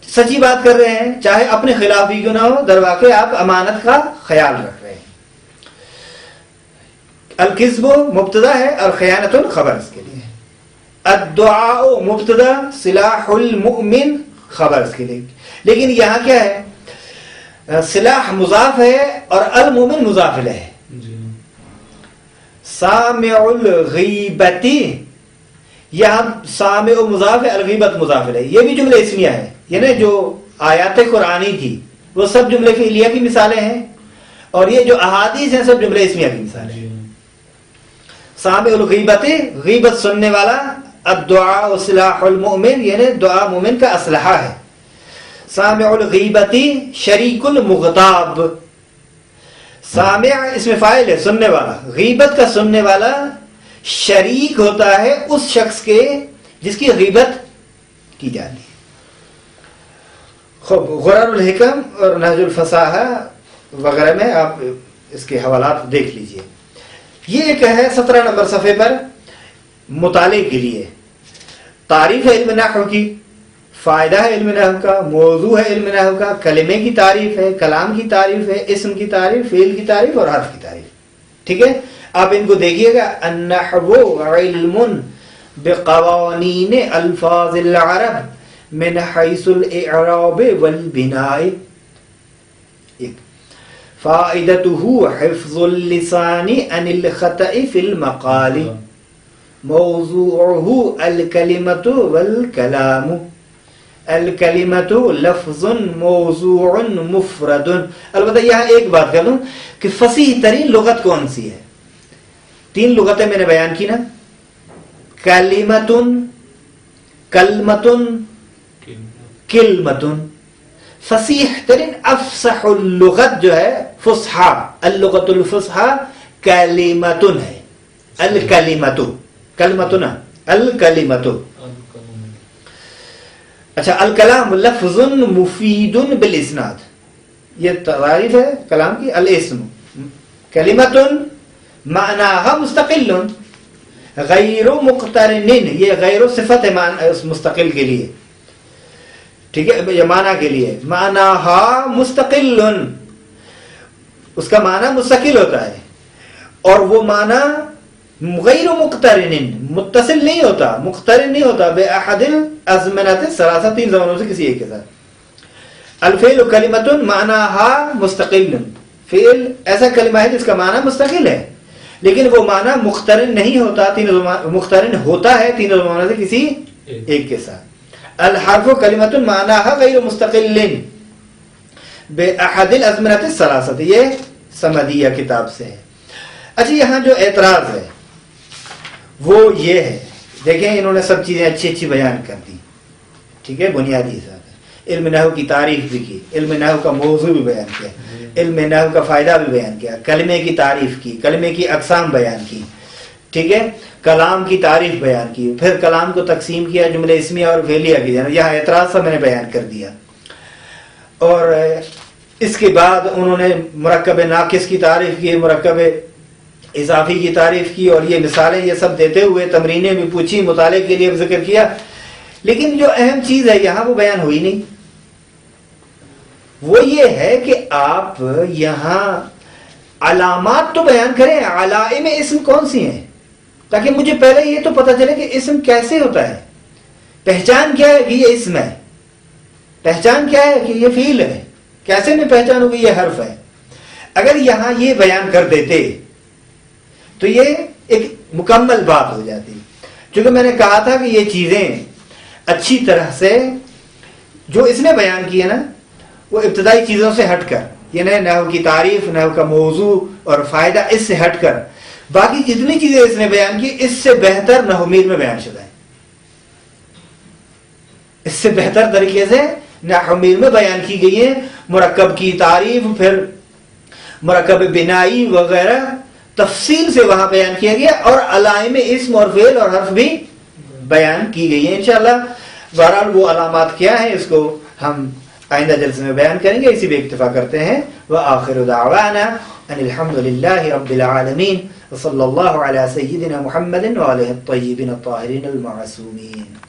سچی بات کر رہے ہیں، چاہے اپنے خلاف بھی کیوں نہ ہو، در واقع آپ امانت کا خیال رکھ رہے ہیں. الکذب مبتدا ہے اور خیانت خبر اس کے لیے. الدعاء مبتدا، سلاح المؤمن خبر اس کے لیے. لیکن یہاں کیا ہے؟ سلاح مضاف ہے اور المؤمن مضاف الیہ ہے. سامع الغیبت، یہاں سامع مضاف ہے، الغیبت مضاف الیہ. یہ بھی جملے اسمیہ ہے. یعنی جو آیات قرآنی تھی وہ سب جملے فعلیہ کی مثالیں ہیں اور یہ جو احادیث ہیں سب جملے اسمیہ کی مثالیں ہیں. سامع الغیبت، غیبت سننے والا. الدعاء سلاح المؤمن، یعنی دعا مومن کا اسلحہ ہے. سامع الغیبت شریک المغتاب. سامع اس میں فاعل ہے، سننے والا. غیبت کا سننے والا شریک ہوتا ہے اس شخص کے جس کی غیبت کی جاتی ہے. خوب، غرر الحکم اور نہج الفصاحہ وغیرہ میں آپ اس کے حوالات دیکھ لیجئے. یہ ایک ہے 17 نمبر صفحے پر مطالعے کے لیے. تعریف ہے علم نحو کی، فائدہ ہے علم نحو کا، موضوع ہے علم نحو کا، کلمے کی تعریف ہے، کلام کی تعریف ہے، اسم کی تعریف، فعل کی تعریف اور حرف کی تعریف. ٹھیک ہے، آپ ان کو دیکھیے گا. النحو علم بقوانین الفاظ العرب من حیث الاعراب والبناء. فائدته حفظ اللسان عن الخطأ في المقال. موضوعه الكلمة والكلام. الكلمة لفظ موضوع مفرد. البتہ یہاں ایک بات کر لوں کہ فصیح ترین لغت کون سی ہے؟ 3 لغتیں میں نے بیان کی نا، کلمتن، کلمتن، کلمتن. فصیح ترین افصح اللغت جو ہے فصحا، اللغت الفصحا کلمتن ہے. الکلمت، کلمتن، الکلمت. اچھا، الکلام لفظ مفید بالاسناد، یہ تعریف ہے کلام کی. الاسم کلمتن معناها مستقل غیر مقترن، یہ غیر صفت ہے مستقل کے لیے. ٹھیک ہے، یہ معنی کے لیے. معناها مستقل، اس کا معنی مستقل ہوتا ہے اور وہ معنی غیر مقترن، متصل نہیں ہوتا، مقترن نہیں ہوتا. بے احد الازمنۃ الثلاثہ، 3 زمانوں سے کسی ایک کے ساتھ. الفعل کلمۃ معناها مستقل، فعل ایسا کلمہ ہے جس کا معنی مستقل ہے، لیکن وہ معنی مقترن نہیں ہوتا، مقترن ہوتا ہے تینوں زمانوں سے کسی ایک کے ساتھ۔ الحرف کلمۃ معناها غیر مستقل باحد الازمنۃ الثلاثۃ، یہ سمدیہ کتاب سے ہے۔ اچھا یہاں جو اعتراض ہے وہ یہ ہے، دیکھیں انہوں نے سب چیزیں اچھی اچھی بیان کر دی، ٹھیک ہے، بنیادی حساب ہے، علم نحو کی تعریف بھی کی، علم نحو کا موضوع بھی بیان کیا، علم نحو کا فائدہ بھی بیان کیا، کلمے کی تعریف کی، کلمے کی اقسام بیان کی، ٹھیک ہے، کلام کی تعریف بیان کی، پھر کلام کو تقسیم کیا جملے اسمیہ اور فعلیہ کی، یہاں اعتراض سب میں نے بیان کر دیا۔ اور اس کے بعد انہوں نے مرکب ناقص کی تعریف کی، مرکب اضافی کی تعریف کی، اور یہ مثالیں یہ سب دیتے ہوئے تمرینیں بھی پوچھی، مطالعے کے لیے بھی ذکر کیا، لیکن جو اہم چیز ہے یہاں وہ بیان ہوئی نہیں۔ وہ یہ ہے کہ آپ یہاں علامات تو بیان کریں، علائم اسم کون سی ہیں، تاکہ مجھے پہلے یہ تو پتہ چلے کہ اسم کیسے ہوتا ہے، پہچان کیا ہے کہ یہ اسم ہے، پہچان کیا ہے کہ یہ فعل ہے، کیسے میں پہچانوں کہ یہ حرف ہے۔ اگر یہاں یہ بیان کر دیتے تو یہ ایک مکمل بات ہو جاتی، چونکہ میں نے کہا تھا کہ یہ چیزیں اچھی طرح سے جو اس نے بیان کی ہے نا، وہ ابتدائی چیزوں سے ہٹ کر، یعنی نحو کی تعریف، نحو کا موضوع اور فائدہ، اس سے ہٹ کر باقی جتنی چیزیں اس نے بیان کی اس سے بہتر نحو میر میں بیان شدہ ہے، اس سے بہتر طریقے سے نحو میر میں بیان کی گئی ہیں۔ مرکب کی تعریف، پھر مرکب بنائی وغیرہ تفصیل سے وہاں بیان کیا گیا، اور علائم اسم اور فعل اور حرف بھی بیان کی گئی ہیں انشاءاللہ۔ بہرحال وہ علامات کیا ہیں اس کو ہم آئندہ جلسے میں بیان کریں گے، اسی پہ اکتفا کرتے ہیں۔ وآخر دعوانا ان الحمد للہ رب العالمین، وصلی اللہ علی سیدنا محمد وآلہ الطیبین الطاہرین المعصومین۔